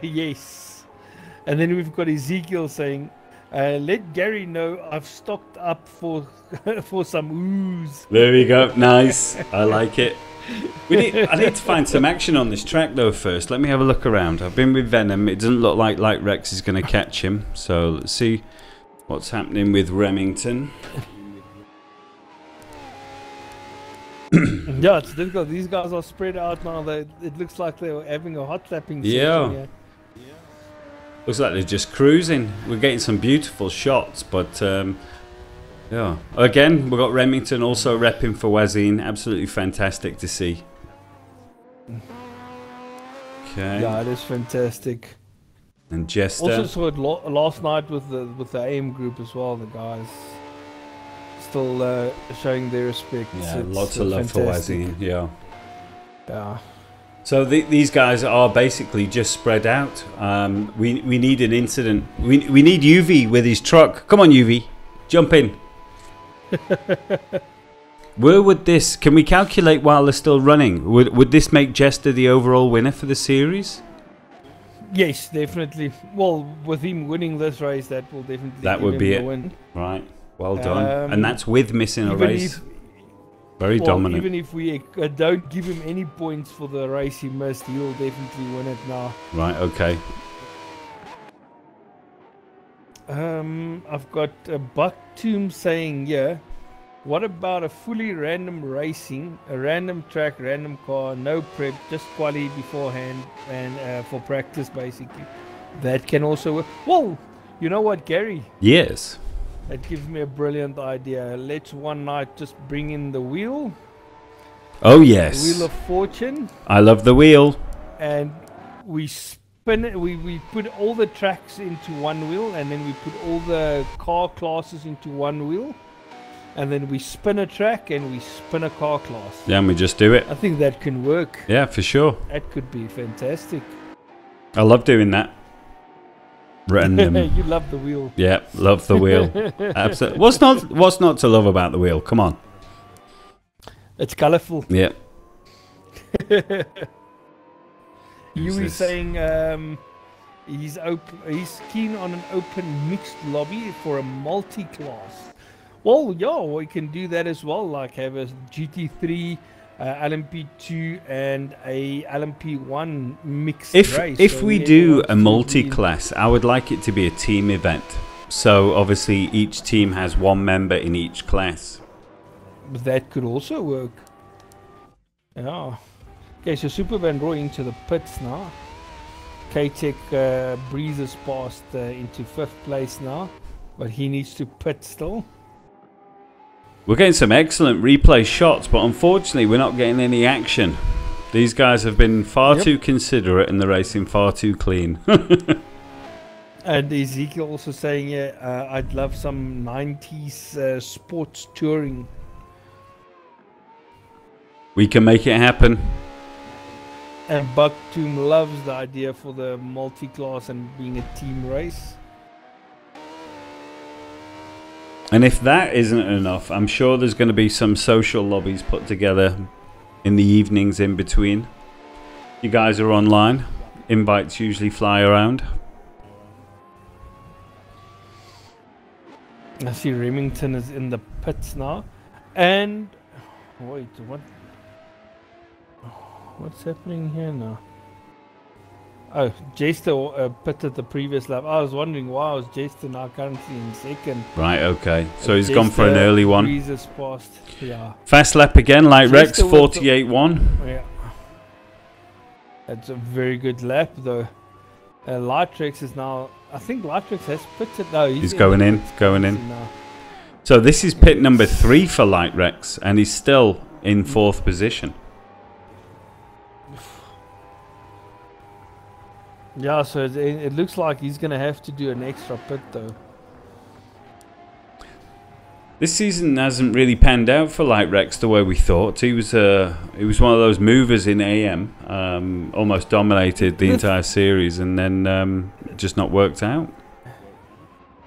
Yes. And then we've got Ezekiel saying, let Gary know I've stocked up for some ooze. There we go. Nice. I like it. I need to find some action on this track though first. Let me have a look around. I've been with Venom. It doesn't look like Light Rex is going to catch him. So let's see what's happening with Remington. Yeah, it's difficult. These guys are spread out now. It looks like they're having a hot lapping session. Yeah. Looks like they're just cruising. We're getting some beautiful shots, but yeah. Again, we've got Remington also repping for Wazine. Absolutely fantastic to see. Okay. Yeah, it is fantastic. And Jester. Also saw it last night with the AM group as well. The guys still showing their respect. Yeah, lots of love fantastic. for Wazine. Yeah. Yeah. So these guys are basically just spread out. We need an incident. We need UV with his truck. Come on, UV, jump in. Where would this? Can we calculate while they're still running? Would this make Jester the overall winner for the series? Yes, definitely. Well, with him winning this race, that will definitely give be him it. the win. Right. Well done. And that's with missing a race. Very dominant. Even if we don't give him any points for the race he missed, he will definitely win it now. Right, okay. I've got a Buck Tomb saying, what about a fully random racing, a random track, random car, no prep, just quali beforehand and for practice basically. That can also work. Whoa! You know what, Gary? Yes. That gives me a brilliant idea. Let's one night just bring in the wheel. Oh yes. The Wheel of Fortune. I love the wheel. And we spin it. We put all the tracks into one wheel, and then we put all the car classes into one wheel, and then we spin a track and we spin a car class. Yeah, and we just do it. I think that can work. Yeah, for sure. That could be fantastic. I love doing that. Random. You love the wheel. Yeah, love the wheel. Absolutely. What's not to love about the wheel? Come on. It's colourful. Yeah. You were saying he's keen on an open mixed lobby for a multi-class. Well, yeah, we can do that as well. Like have a GT3, LMP2, and a LMP1 mixed race. If we do a multi-class, I would like it to be a team event. So obviously each team has one member in each class. That could also work. Yeah. Okay, so Super Van Roy into the pits now. K-Tech breezes past into 5th place now, but he needs to pit still. We're getting some excellent replay shots, but unfortunately we're not getting any action. These guys have been far too considerate and the racing far too clean. And Ezekiel also saying, I'd love some 90s sports touring. We can make it happen. And Buck Tomb loves the idea for the multi-class and being a team race. And if that isn't enough, I'm sure there's going to be some social lobbies put together in the evenings in between. You guys are online. Invites usually fly around. I see Remington is in the pits now. And Wait, what? What's happening here now? Oh, Jester pitted the previous lap. I was wondering why was Jester now currently in second. Right, okay. So he's gone for an early one. Breezes past. Yeah. Fast lap again, Light Rex, 48.1. Yeah. That's a very good lap though. Light Rex is now, I think Light Rex has pitted. No, he's going in, now. So this is pit number 3 for Light Rex, and he's still in 4th position. Yeah, so it looks like he's going to have to do an extra pit though. This season hasn't really panned out for Light Rex the way we thought. He was one of those movers in AM, almost dominated the entire series, and then just not worked out.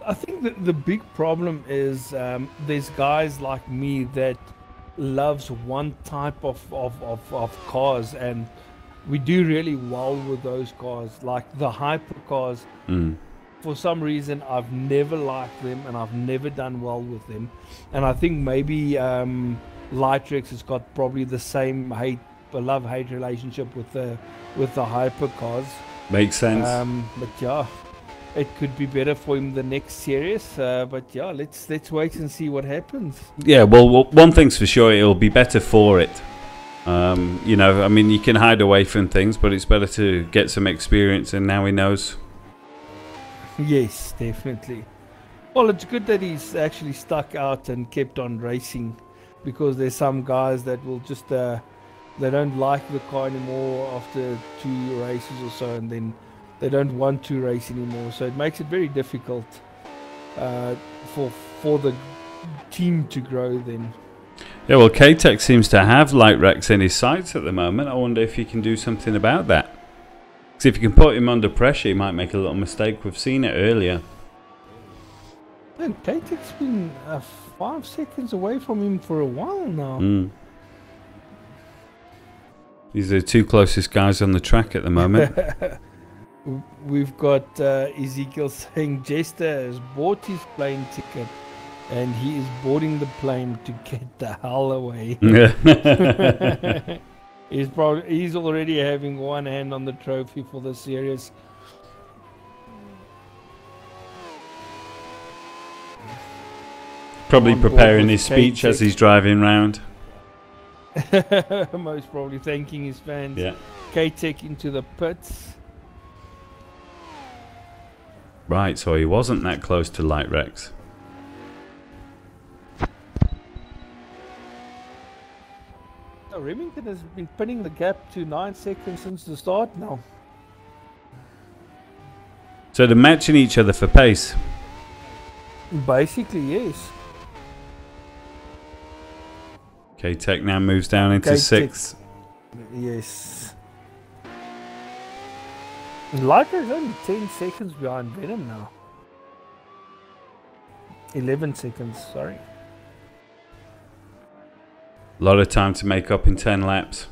I think that the big problem is there's guys like me that loves one type of cars, and we do really well with those cars, like the hypercars. For some reason, I've never liked them, and I've never done well with them. And I think maybe Light Rex has got probably the same love-hate relationship with the hypercars. Makes sense. But yeah, it could be better for him the next series. But yeah, let's wait and see what happens. Yeah, well, one thing's for sure, it'll be better for it. You know, I mean, you can hide away from things, but it's better to get some experience, and now he knows. Yes, definitely. Well, it's good that he's actually stuck out and kept on racing, because there's some guys that will just they don't like the car anymore after 2 races or so, and then they don't want to race anymore. So it makes it very difficult for the team to grow then. Yeah, well, K-Tech seems to have Light Rex in his sights at the moment. I wonder if you can do something about that. Because if you can put him under pressure, he might make a little mistake. We've seen it earlier. Man, K-Tech's been 5 seconds away from him for a while now. These are the 2 closest guys on the track at the moment. We've got Ezekiel saying Jester has bought his plane ticket, and he is boarding the plane to get the hell away. He's already having one hand on the trophy for the series. Probably preparing his speech as he's driving round. Most probably thanking his fans. Yeah. K-Tech into the pits. Right, so he wasn't that close to Light Rex. Remington has been pinning the gap to 9 seconds since the start now. So they're matching each other for pace. Basically, yes. K-Tech now moves down into 6th. Yes. Lighter is only 10 seconds behind Venom now. 11 seconds, sorry. A lot of time to make up in 10 laps.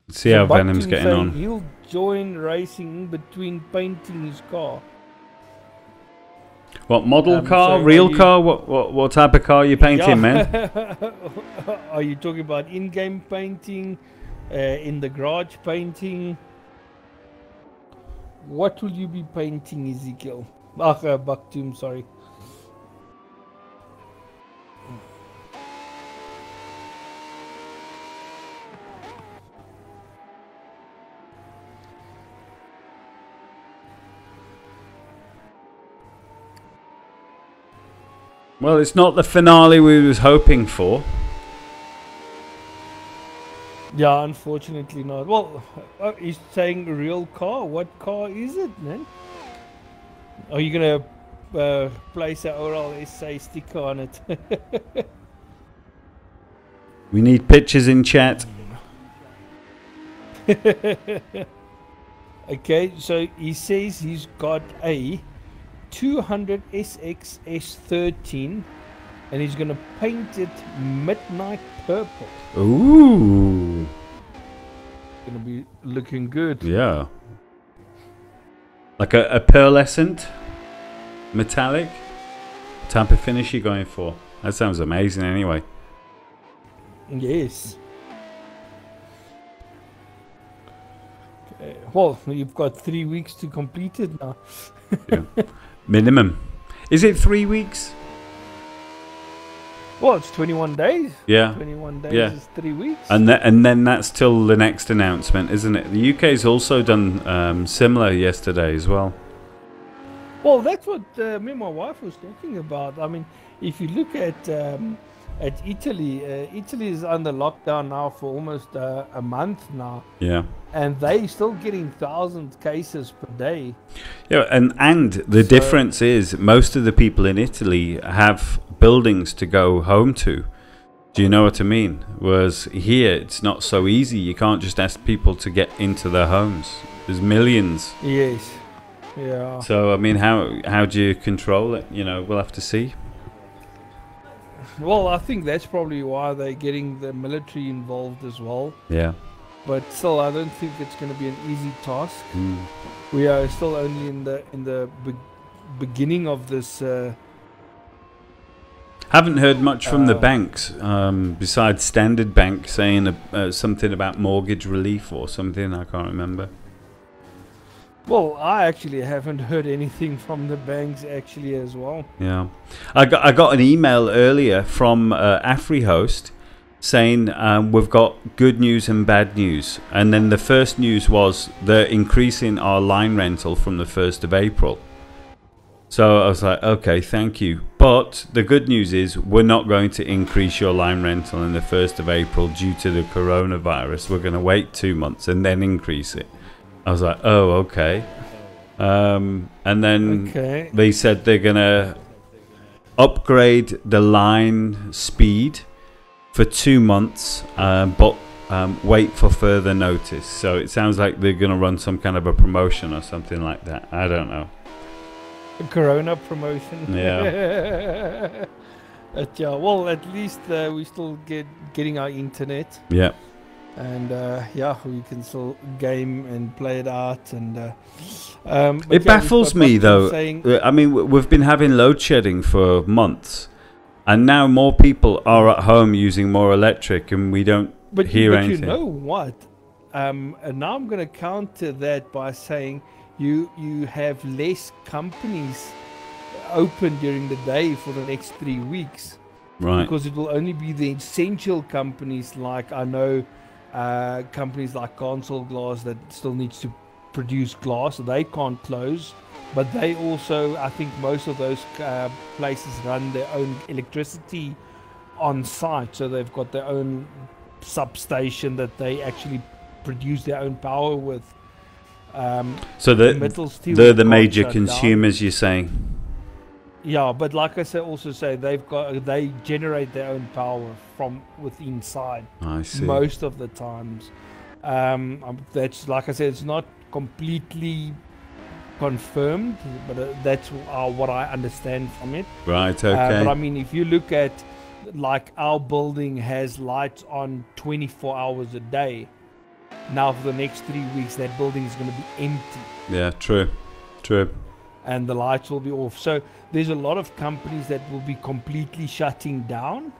Let's see how Venom's getting on. He'll join racing in between painting his car. What model car? Real car? What type of car are you painting, man? Are you talking about in-game painting, in the garage painting? What will you be painting, Ezekiel? Baktoum, sorry. Well, it's not the finale we was hoping for. Yeah, unfortunately not. Well, he's saying a real car. What car is it, man? Are you going to place an ORLSA sticker on it? We need pictures in chat. Okay, so he says he's got a 200 SX S13 and he's going to paint it midnight purple. Ooh. Going to be looking good. Yeah. Like a pearlescent metallic. type of finish you're going for? That sounds amazing anyway. Yes. Okay. Well, you've got 3 weeks to complete it now. Yeah. Minimum. Is it 3 weeks? Well, it's 21 days. Yeah. 21 days Yeah. is 3 weeks. And then that's till the next announcement, isn't it? The UK's also done similar yesterday as well. Well, that's what me and my wife was talking about. I mean, if you look at Italy, Italy is under lockdown now for almost a month now. Yeah. And they still getting 1,000 cases per day. Yeah, and the difference is most of the people in Italy have buildings to go home to. Do you know what I mean? Whereas here, it's not so easy. You can't just ask people to get into their homes. There's millions. Yes. Yeah. So I mean, how do you control it? You know, we'll have to see. Well, I think that's probably why they're getting the military involved as well. Yeah. But still, I don't think it's going to be an easy task. We are still only in the beginning of this. Haven't heard much from the banks besides Standard Bank saying something about mortgage relief or something. I can't remember. Well, I actually haven't heard anything from the banks actually as well. Yeah, I got an email earlier from AfriHost saying we've got good news and bad news, and then the first news was they're increasing our line rental from the 1st of April. So I was like, okay, thank you. But the good news is we're not going to increase your line rental in the 1st of April due to the coronavirus. We're going to wait 2 months and then increase it. I was like, oh, okay. And then they said they're going to upgrade the line speed for 2 months, but wait for further notice. So it sounds like they're going to run some kind of a promotion or something like that. I don't know. A Corona promotion. Yeah. Yeah. Well, at least we still getting our internet. Yeah. And yeah, we can still game and play it out. And it baffles me though. I mean, we've been having load shedding for months, and now more people are at home using more electric, and we don't hear anything. But you know what? And now I'm going to counter that by saying you have less companies open during the day for the next 3 weeks. Right. Because it will only be the essential companies, like I know companies like Console Glass that still needs to produce glass, so they can't close. But they also, I think most of those places run their own electricity on site, so they've got their own substation that they actually produce their own power with. So they're the major consumers, you're saying? Yeah, but like I said, they generate their own power from within inside. I see. Most of the times, that's like I said, it's not completely confirmed, but that's what I understand from it. Right. Okay. But I mean, if you look at, like, our building has lights on 24 hours a day. Now for the next 3 weeks, that building is going to be empty. Yeah. True. True. And the lights will be off. So there's a lot of companies that will be completely shutting down,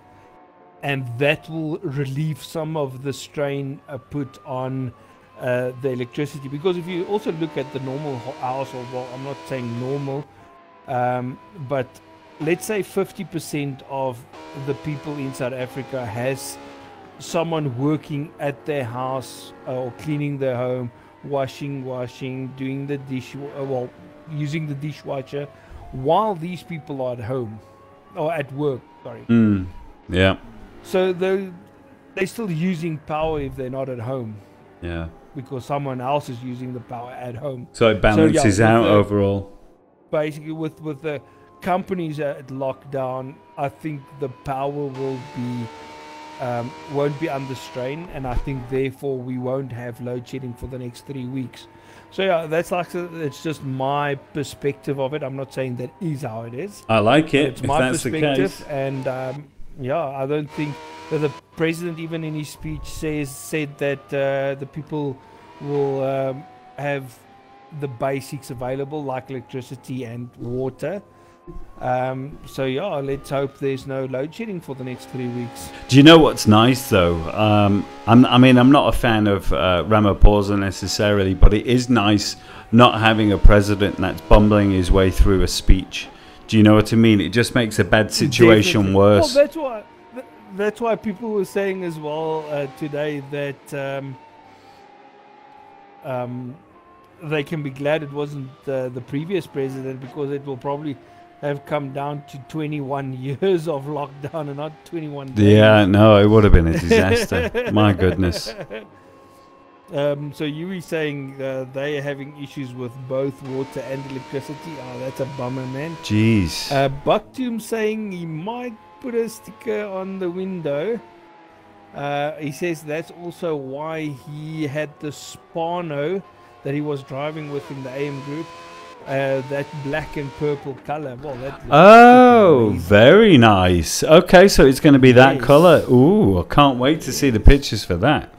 and that will relieve some of the strain put on the electricity. Because if you also look at the normal household, well, I'm not saying normal, but let's say 50% of the people in South Africa has someone working at their house or cleaning their home, washing, doing the dish, using the dishwasher, while these people are at home or at work. Sorry. Yeah. So they're still using power if they're not at home. Yeah. Because someone else is using the power at home. So it balances out overall. Basically, with the companies at lockdown, I think the power will be won't be under strain, and I think therefore we won't have load shedding for the next 3 weeks. So yeah, it's just my perspective of it. I'm not saying that is how it is. I like it. It's my perspective, and yeah, I don't think that the president, even in his speech, said that the people will have the basics available, like electricity and water. So yeah, let's hope there's no load shedding for the next 3 weeks. Do you know what's nice though? I'm not a fan of Ramaphosa necessarily, but it is nice not having a president that's bumbling his way through a speech. Do you know what I mean? It just makes a bad situation Definitely. worse. Well, that's why people were saying as well today that they can be glad it wasn't the previous president, because it will probably have come down to 21 years of lockdown and not 21 days. Yeah, no, it would have been a disaster. My goodness. So you were saying they are having issues with both water and electricity. Oh, that's a bummer, man. Jeez. Bucktoom saying he might put a sticker on the window. He says that's also why he had the Spano that he was driving with in the AM group. That black and purple color. Well, that very nice. Okay, so it's going to be that Yes. color. Ooh, I can't wait to see the pictures for that.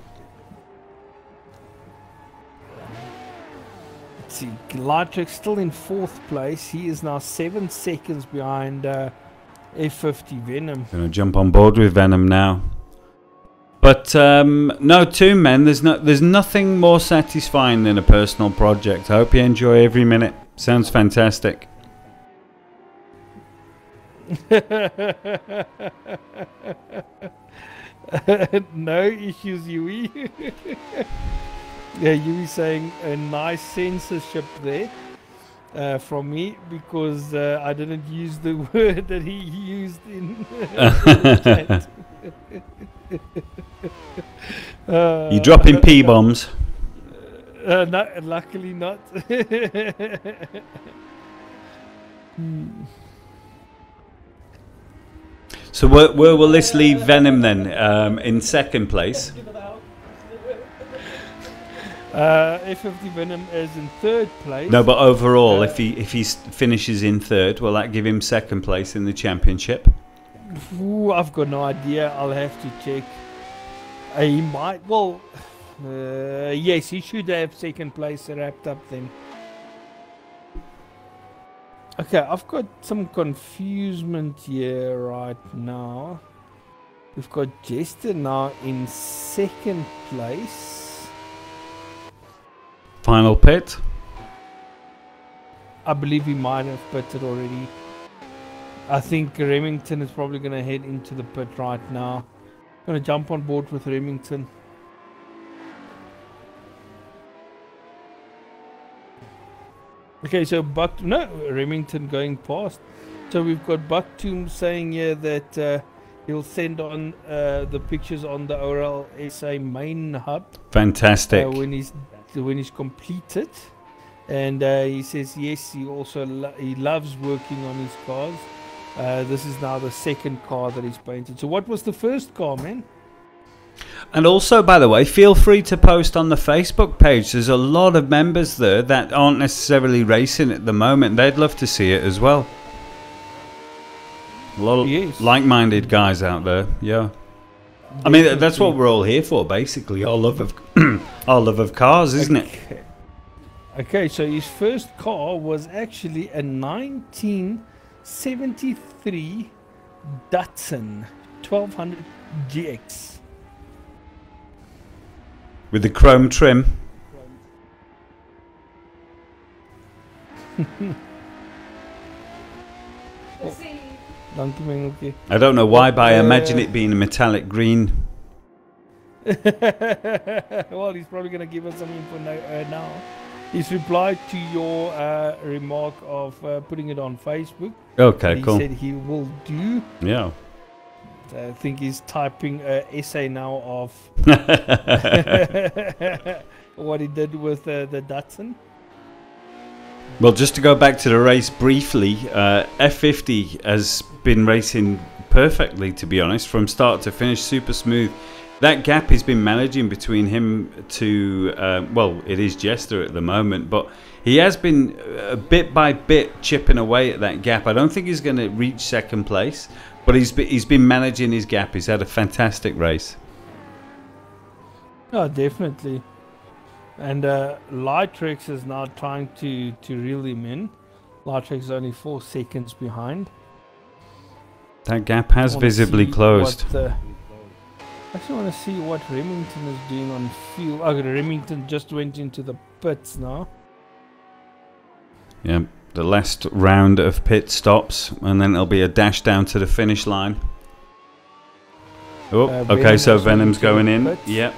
Let's see. Lightrick still in 4th place. He is now 7 seconds behind F50 Venom. Going to jump on board with Venom now. But no, Tomb Men, there's nothing more satisfying than a personal project. I hope you enjoy every minute. Sounds fantastic. No issues, Yui. Yeah, Yui saying a nice censorship there from me, because I didn't use the word that he used in chat. You dropping P-bombs? No, luckily not. So where will this leave Venom then? In 2nd place? F50 Venom is in 3rd place. No, but overall, if he finishes in 3rd, will that give him 2nd place in the championship? Ooh, I've got no idea. I'll have to check. He might. Well, yes, he should have 2nd place wrapped up then. Okay, I've got some confusement here right now. We've got Jester now in 2nd place. Final pit? I believe he might have pitted already. I think Remington is probably going to head into the pit right now. Going to jump on board with Remington. Okay, so Remington going past. So we've got Bucktoom saying here that he'll send on the pictures on the ORLSA main hub. Fantastic. When he's completed. And he says yes, he also he loves working on his cars. This is now the 2nd car that he's painted. So what was the 1st car, man? And also, by the way, feel free to post on the Facebook page. There's a lot of members there that aren't necessarily racing at the moment. They'd love to see it as well. A lot of like-minded guys out there, yeah. I mean, that's what we're all here for, basically. Our love of our love of cars, isn't it? Okay, so his first car was actually a 1973 Datsun 1200 GX. With the chrome trim. I don't know why, but I imagine it being a metallic green. Well, he's probably going to give us some info now. He's replied to your remark of putting it on Facebook. Okay, cool. He said he will do. Yeah. I think he's typing an essay now of what he did with the Datsun. Well, just to go back to the race briefly, F50 has been racing perfectly, to be honest, from start to finish, super smooth. That gap he's been managing between him to, well, it is Jester at the moment, but he has been bit by bit chipping away at that gap. I don't think he's going to reach 2nd place, but he's been managing his gap. He's had a fantastic race. Oh, definitely. And Lightrix is now trying to reel him in. Lightrax is only 4 seconds behind. That gap has visibly closed. I actually want to see what Remington is doing on fuel. Okay, Remington just went into the pits now. Yeah, the last round of pit stops, and then it'll be a dash down to the finish line. Oh, okay, so Venom's going in. Yep.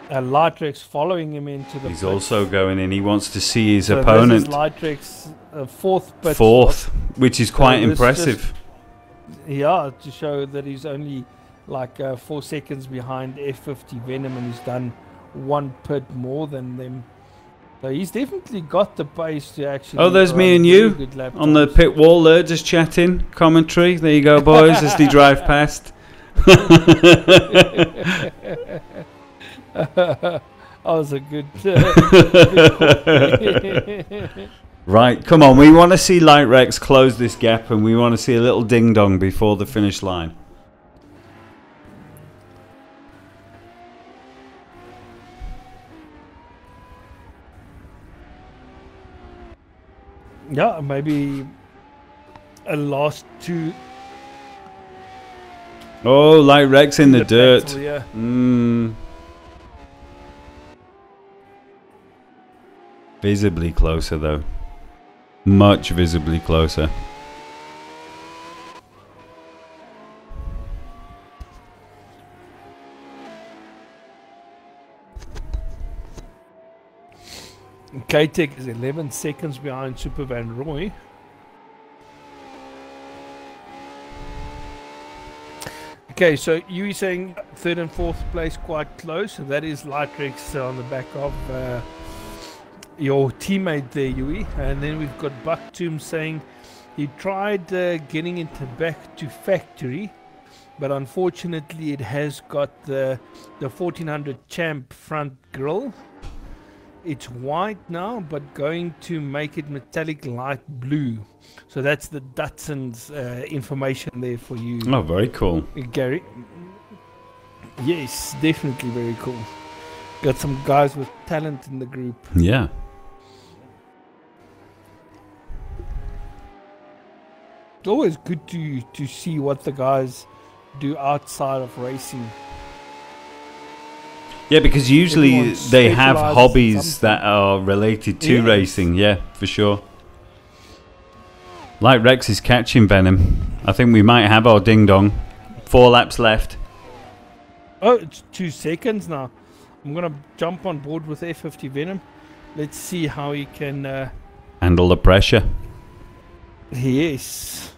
Lightrax following him into the He's pits. also going in. He wants to see his opponent. This is Lightrax fourth pit Fourth, stop. which is quite impressive. Yeah, to show that he's only like 4 seconds behind F50 Venom, and he's done 1 pit more than them. So he's definitely got the pace to actually. Oh, there's me and you on the pit wall there, just chatting, commentary. There you go, boys, as they drive past. That was a good. Right, come on. We want to see Lightrax close this gap, and we want to see a little ding dong before the finish line. Yeah, maybe a last 2. Oh, Lightrax in the dirt. Battle, yeah. Visibly closer, though. Much visibly closer. K-Tech is 11 seconds behind Super Van Roy. Okay, so you were saying 3rd and 4th place quite close. So that is Lightrax on the back of your teammate there, Yui. And then we've got Bucktomb saying he tried getting into back to factory, but unfortunately it has got the 1400 Champ front grille. It's white now, but going to make it metallic light blue. So that's the Datsun's information there for you. Oh, very cool. Gary. Yes, definitely very cool. Got some guys with talent in the group. Yeah. It's always good to see what the guys do outside of racing. Yeah, because usually they have hobbies that are related to racing. Yeah, for sure. Lightrax is catching Venom. I think we might have our ding dong. 4 laps left. Oh, it's 2 seconds now. I'm going to jump on board with F50 Venom. Let's see how he can handle the pressure. Yes.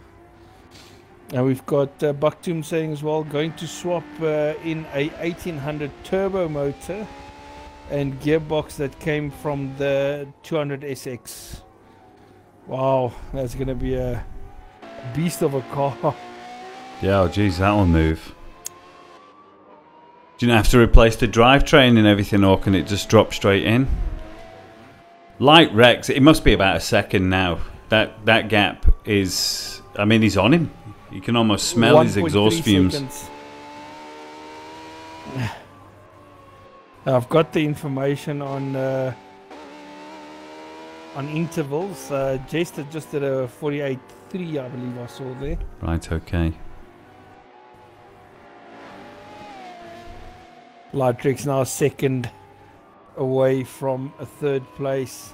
And we've got Bucktomb saying as well, going to swap in a 1800 turbo motor and gearbox that came from the 200 SX. Wow, that's going to be a beast of a car. Yeah, oh geez, that'll move. Do you have to replace the drivetrain and everything, or can it just drop straight in? Lightrax, it must be about a second now. That gap is, I mean, he's on him. You can almost smell his exhaust fumes. I've got the information on intervals. Jester just did a 48.3, I believe I saw there. Right, okay. Lightrax now 2nd away from a 3rd place.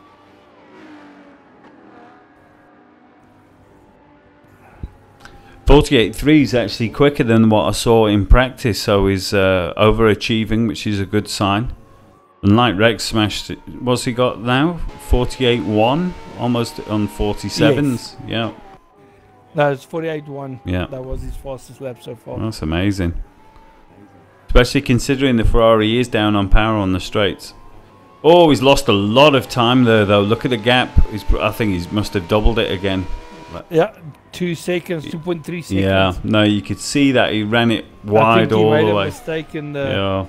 .48.3 is actually quicker than what I saw in practice, so he's overachieving, which is a good sign. And Lightrax smashed it. What's he got now? 48.1, almost on 47s. Yes. Yeah. No, it's 48.1. Yeah. That was his fastest lap so far. That's amazing. Especially considering the Ferrari is down on power on the straights. Oh, he's lost a lot of time there, though. Look at the gap. I think he must have doubled it again. Yeah, 2 seconds, 2.3 seconds. Yeah, no, you could see that he ran it wide all the way. I think he made a mistake in the. Yeah.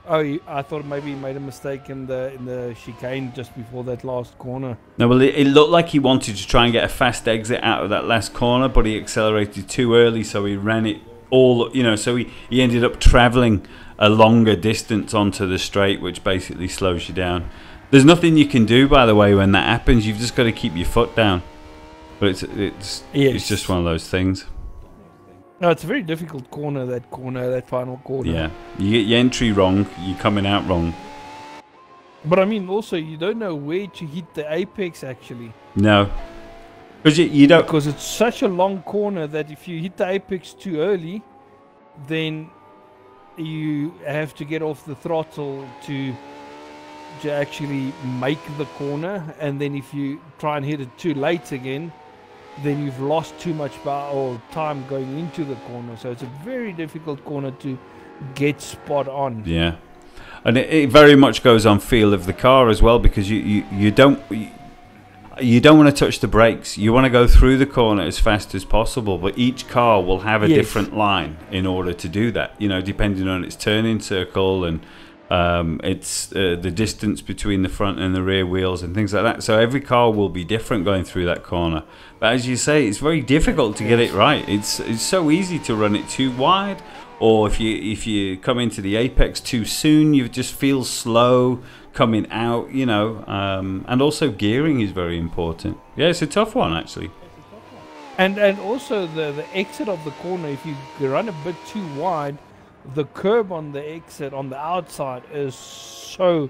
Oh, I thought maybe he made a mistake in the chicane just before that last corner. No, well, it looked like he wanted to try and get a fast exit out of that last corner, but he accelerated too early, so he ran it all. You know, so he ended up travelling a longer distance onto the straight, which basically slows you down. There's nothing you can do, by the way, when that happens. You've just got to keep your foot down. But it's just one of those things. No, it's a very difficult corner, that final corner. Yeah, you get your entry wrong, you're coming out wrong. But I mean, also, you don't know where to hit the apex, actually. No. Because you don't... Because it's such a long corner that if you hit the apex too early, then you have to get off the throttle to actually make the corner. And then if you try and hit it too late again, then you've lost too much power or time going into the corner. So it's a very difficult corner to get spot on. Yeah. And it very much goes on feel of the car as well, because you don't want to touch the brakes. You want to go through the corner as fast as possible, but each car will have a different line in order to do that, you know, depending on its turning circle and it's the distance between the front and the rear wheels and things like that. So every car will be different going through that corner. But as you say, it's very difficult to get it right. It's so easy to run it too wide, or if you come into the apex too soon, you just feel slow coming out, you know. And also gearing is very important. Yeah, it's a tough one actually. And also the exit of the corner, if you run a bit too wide, the curb on the exit on the outside is so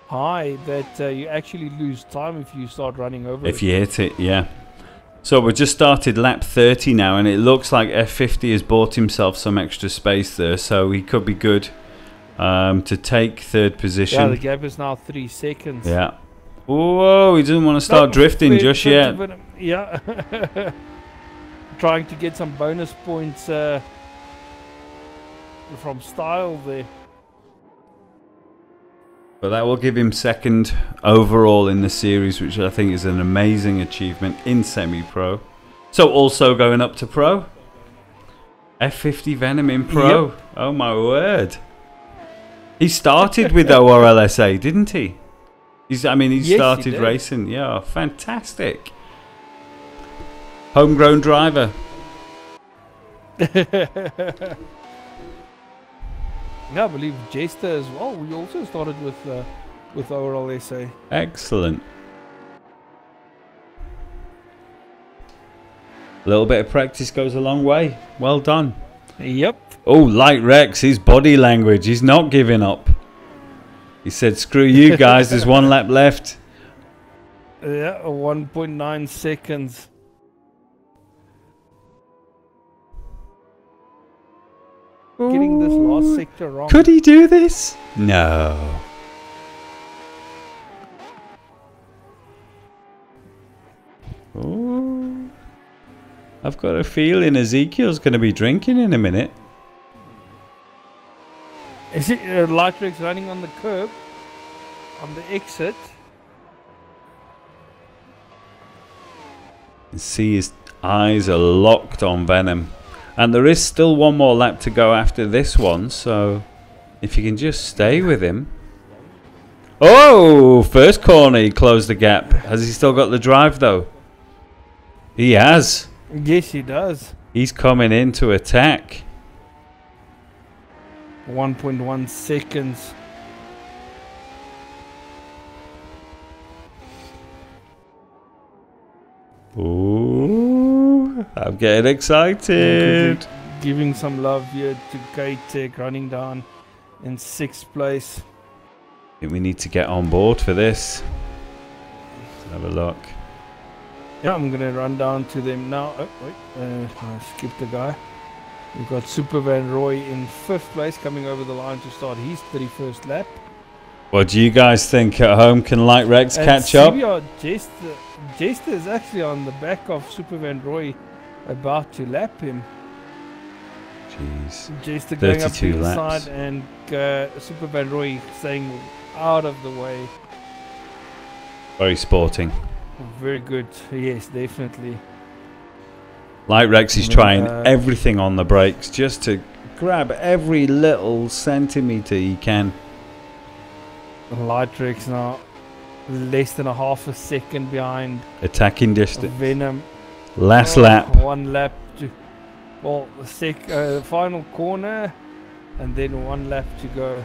high that you actually lose time if you start running over it. If you hit it, yeah. So we've just started lap 30 now, and it looks like F50 has bought himself some extra space there, so he could be good to take third position. Yeah, the gap is now 3 seconds. Yeah. Whoa, he doesn't want to start drifting just yet. Yeah. Trying to get some bonus points from style there. But that will give him second overall in the series, which I think is an amazing achievement in semi-pro. So also going up to pro. F50 Venom in pro. Yep. Oh my word. He started with ORLSA, didn't he? He started racing. Yeah, fantastic. Homegrown driver. Yeah, I believe Jester as well. We also started with ORLSA. Excellent. A little bit of practice goes a long way. Well done. Yep. Oh, Light Rex, his body language. He's not giving up. He said, screw you guys, there's one lap left. Yeah, 1.9 seconds. Getting this last sector wrong. Could he do this? No. Oh, I've got a feeling Ezekiel's going to be drinking in a minute. Is it Light Rex running on the curb? On the exit? See, his eyes are locked on Venom. And there is still one more lap to go after this one, so if you can just stay with him. Oh, first corner he closed the gap. Has he still got the drive though? He has. Yes, he does. He's coming in to attack. 1.1 seconds. Ooh, I'm getting excited. Giving some love here to K-Tech, running down in 6th place. I think we need to get on board for this. Let's have a look. Yeah, I'm going to run down to them now. Oh, wait, I skipped a guy. We've got Super Van Roy in 5th place, coming over the line to start his 31st lap. What do you guys think at home? Can Light Rex catch up? Jester is actually on the back of Super Van Roy, about to lap him. Jeez. Jester going up to the laps. side and Super Van Roy staying out of the way. Very sporting. Very good. Yes, definitely. Light Rex is trying everything on the brakes just to grab every little centimetre he can. Light Rex now less than a half a second behind. Attacking distance. Venom. Last lap. One lap to, well, the final corner, and then one lap to go.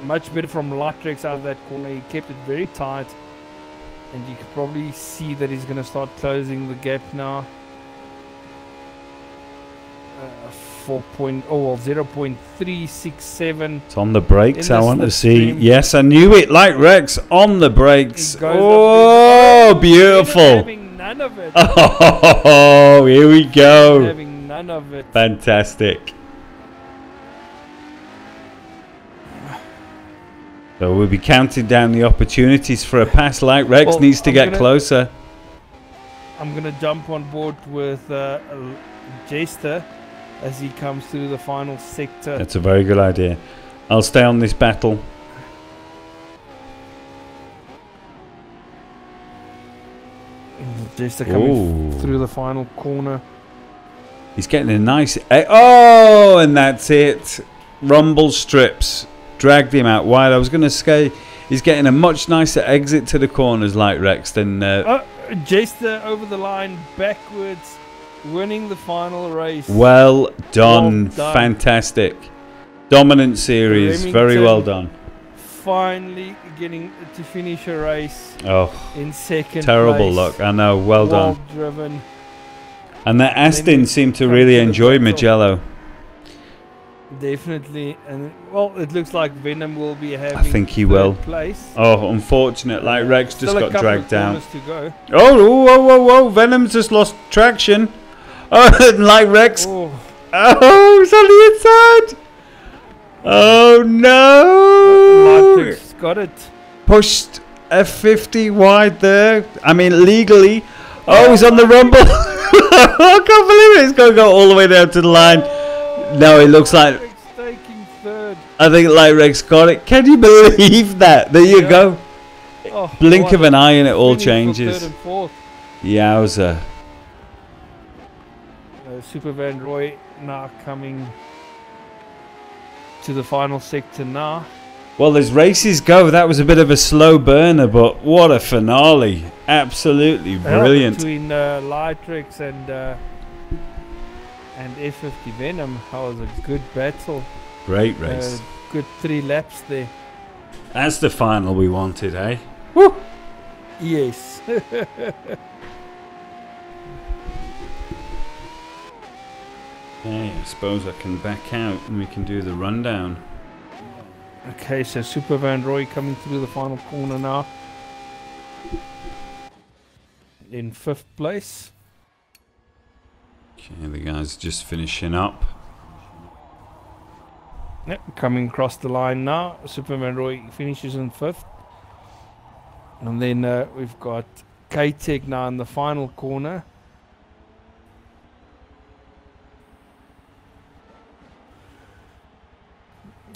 much better from Lightrex out of that corner. He kept it very tight, and you can probably see that he's going to start closing the gap now. 0.367. It's on the brakes. I want to see. slipstream. Yes, I knew it. Lightrex on the brakes. It goes Oh, up beautiful. having none of it. Oh, here we go. Having none of it. Fantastic. So we'll be counting down the opportunities for a pass. Lightrex Well, needs to get closer. I'm going to jump on board with Jester as he comes through the final sector. That's a very good idea. I'll stay on this battle. Jester coming through the final corner. He's getting a nice... Oh, and that's it. Rumble strips. Dragged him out wide. I was going to say he's getting a much nicer exit to the corners, Lightrex, than... Jester over the line, backwards, winning the final race. Well done. Well done. Fantastic. Dominant series. Very Remington well done. Finally getting to finish a race in second Terrible place. luck. I know. Well done. Driven. And that Aston seemed to really enjoy Mugello. Definitely. And well, it looks like Venom will be having I think he will. place. Oh, unfortunate. Like Rex just got dragged down. To go. Oh, whoa, whoa, whoa. Venom's just lost traction. Oh, and like Rex. Oh, it's on the inside. Oh, no. Matrix got it. Pushed F50 wide there. I mean, legally. Oh, he's on the rumble. I can't believe it. He's going to go all the way down to the line. No, it looks like... Taking third. I think Lightrex got it. Can you believe that? There you go. Oh, Blink of an eye and it all changes. Third and fourth. Yowza. Super Van Roy now coming to the final sector now. Well, as races go, that was a bit of a slow burner, but what a finale. Absolutely brilliant. Between Lightrex and F50 Venom, that was a good battle. Great race. Good 3 laps there. That's the final we wanted, eh? Woo! Yes. Okay, I suppose I can back out and we can do the rundown. Okay, so Super Van Roy coming through the final corner now. In 5th place. Okay, the guy's just finishing up. Yep, coming across the line now. Super Van Roy finishes in 5th. And then we've got K-Tech now in the final corner.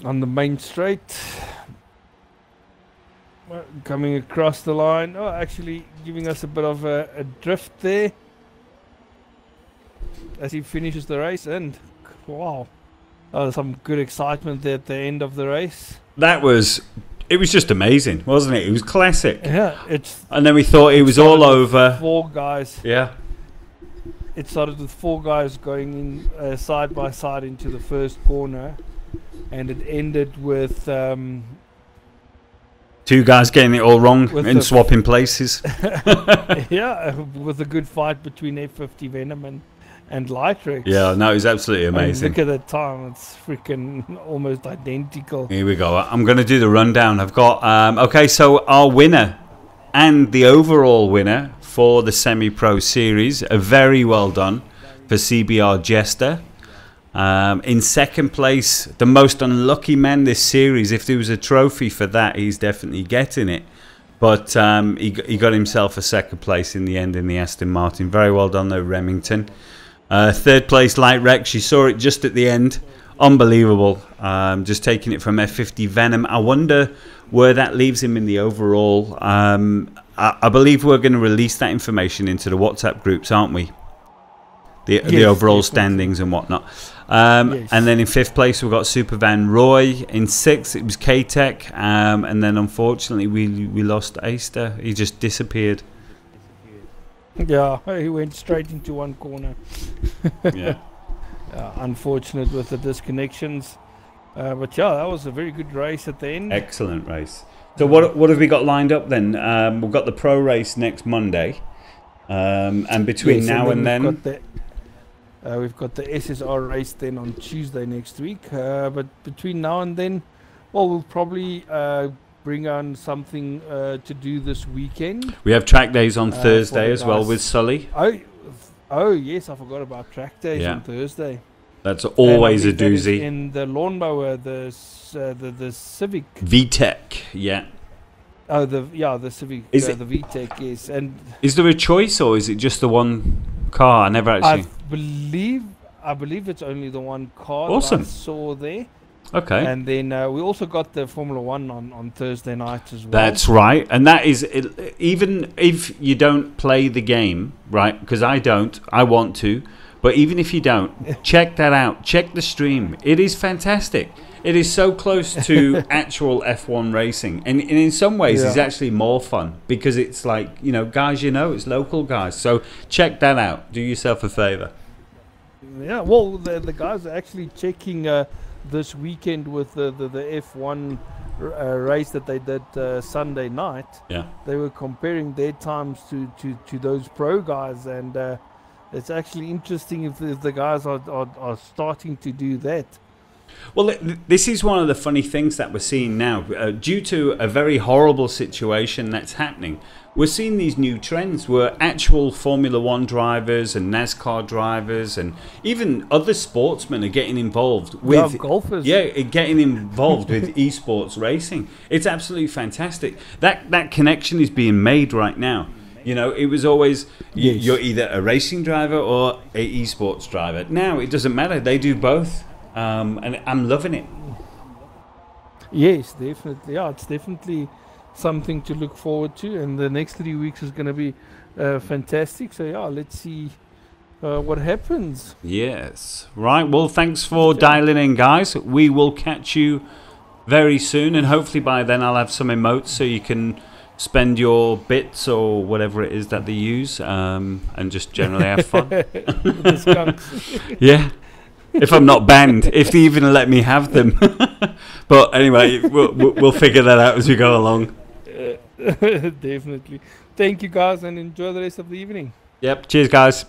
On the main straight. Coming across the line. Oh, actually giving us a bit of a drift there. As he finishes the race, and wow. Some good excitement there at the end of the race. It was just amazing, wasn't it? It was classic. Yeah, and then we thought it was all over. 4 guys. Yeah. It started with 4 guys going in side by side into the first corner, and it ended with 2 guys getting it all wrong and swapping places. Yeah, with a good fight between F50 Venom and Lightrex. Yeah, no, it was absolutely amazing. Look at the time, it's freaking almost identical. Here we go. I'm going to do the rundown. I've got, okay, so our winner and the overall winner for the semi-pro series, a very well done for CBR Jester. In second place, the most unlucky man this series. If there was a trophy for that, he's definitely getting it. But he got himself a second place in the end in the Aston Martin. Very well done though, Remington. Third place, Lightrex. You saw it just at the end. Unbelievable. Just taking it from F50 Venom. I wonder where that leaves him in the overall. I believe we're going to release that information into the WhatsApp groups, aren't we? The overall standings and whatnot. Yes. And then in 5th place we've got Super Van Roy. In 6th it was K-Tech. And then unfortunately we lost Aster. He just disappeared. Yeah, he went straight into one corner. Yeah. Unfortunate with the disconnections. But yeah, that was a very good race at the end. Excellent race. So what have we got lined up then? We've got the pro race next Monday, and between now and then, we've got the SSR race then on Tuesday next week. But between now and then, well, we'll probably bring on something to do this weekend. we have track days on Thursday as well with Sully. Oh yes, I forgot about track days on Thursday. That's always a doozy. In the lawnmower, the Civic VTEC, yeah. Oh, the Civic, the VTEC, yes. And is there a choice, or is it just the one car? I never actually. I believe it's only the one car awesome. that I saw there. Okay. And then we also got the Formula One on Thursday night as well. That's right, and that is even if you don't play the game, right? Because I don't, I want to. But even if you don't, check that out. Check the stream. It is fantastic. It is so close to actual F1 racing. And in some ways, it's actually more fun. Because it's like, you know, guys, it's local guys. So check that out. Do yourself a favour. Yeah, well, the guys are actually checking this weekend with the F1 race that they did Sunday night. Yeah. They were comparing their times to those pro guys. And it's actually interesting if the guys are starting to do that. Well, this is one of the funny things that we're seeing now. Due to a very horrible situation that's happening, we're seeing these new trends where actual Formula One drivers and NASCAR drivers and even other sportsmen are getting involved with golfers. Yeah, getting involved with esports racing. It's absolutely fantastic. That connection is being made right now. You know, it was always you're either a racing driver or a esports driver. Now it doesn't matter; they do both, and I'm loving it. Yes, definitely. Yeah, it's definitely something to look forward to, and the next 3 weeks is going to be fantastic. So yeah, let's see what happens. Yes, right. Well, thanks for dialing in, guys. We will catch you very soon, and hopefully by then I'll have some emotes so you can spend your bits or whatever it is that they use, and just generally have fun. Yeah, if I'm not banned, if they even let me have them. But anyway, we'll figure that out as we go along. Definitely. Thank you, guys, and enjoy the rest of the evening. Yep. Cheers, guys.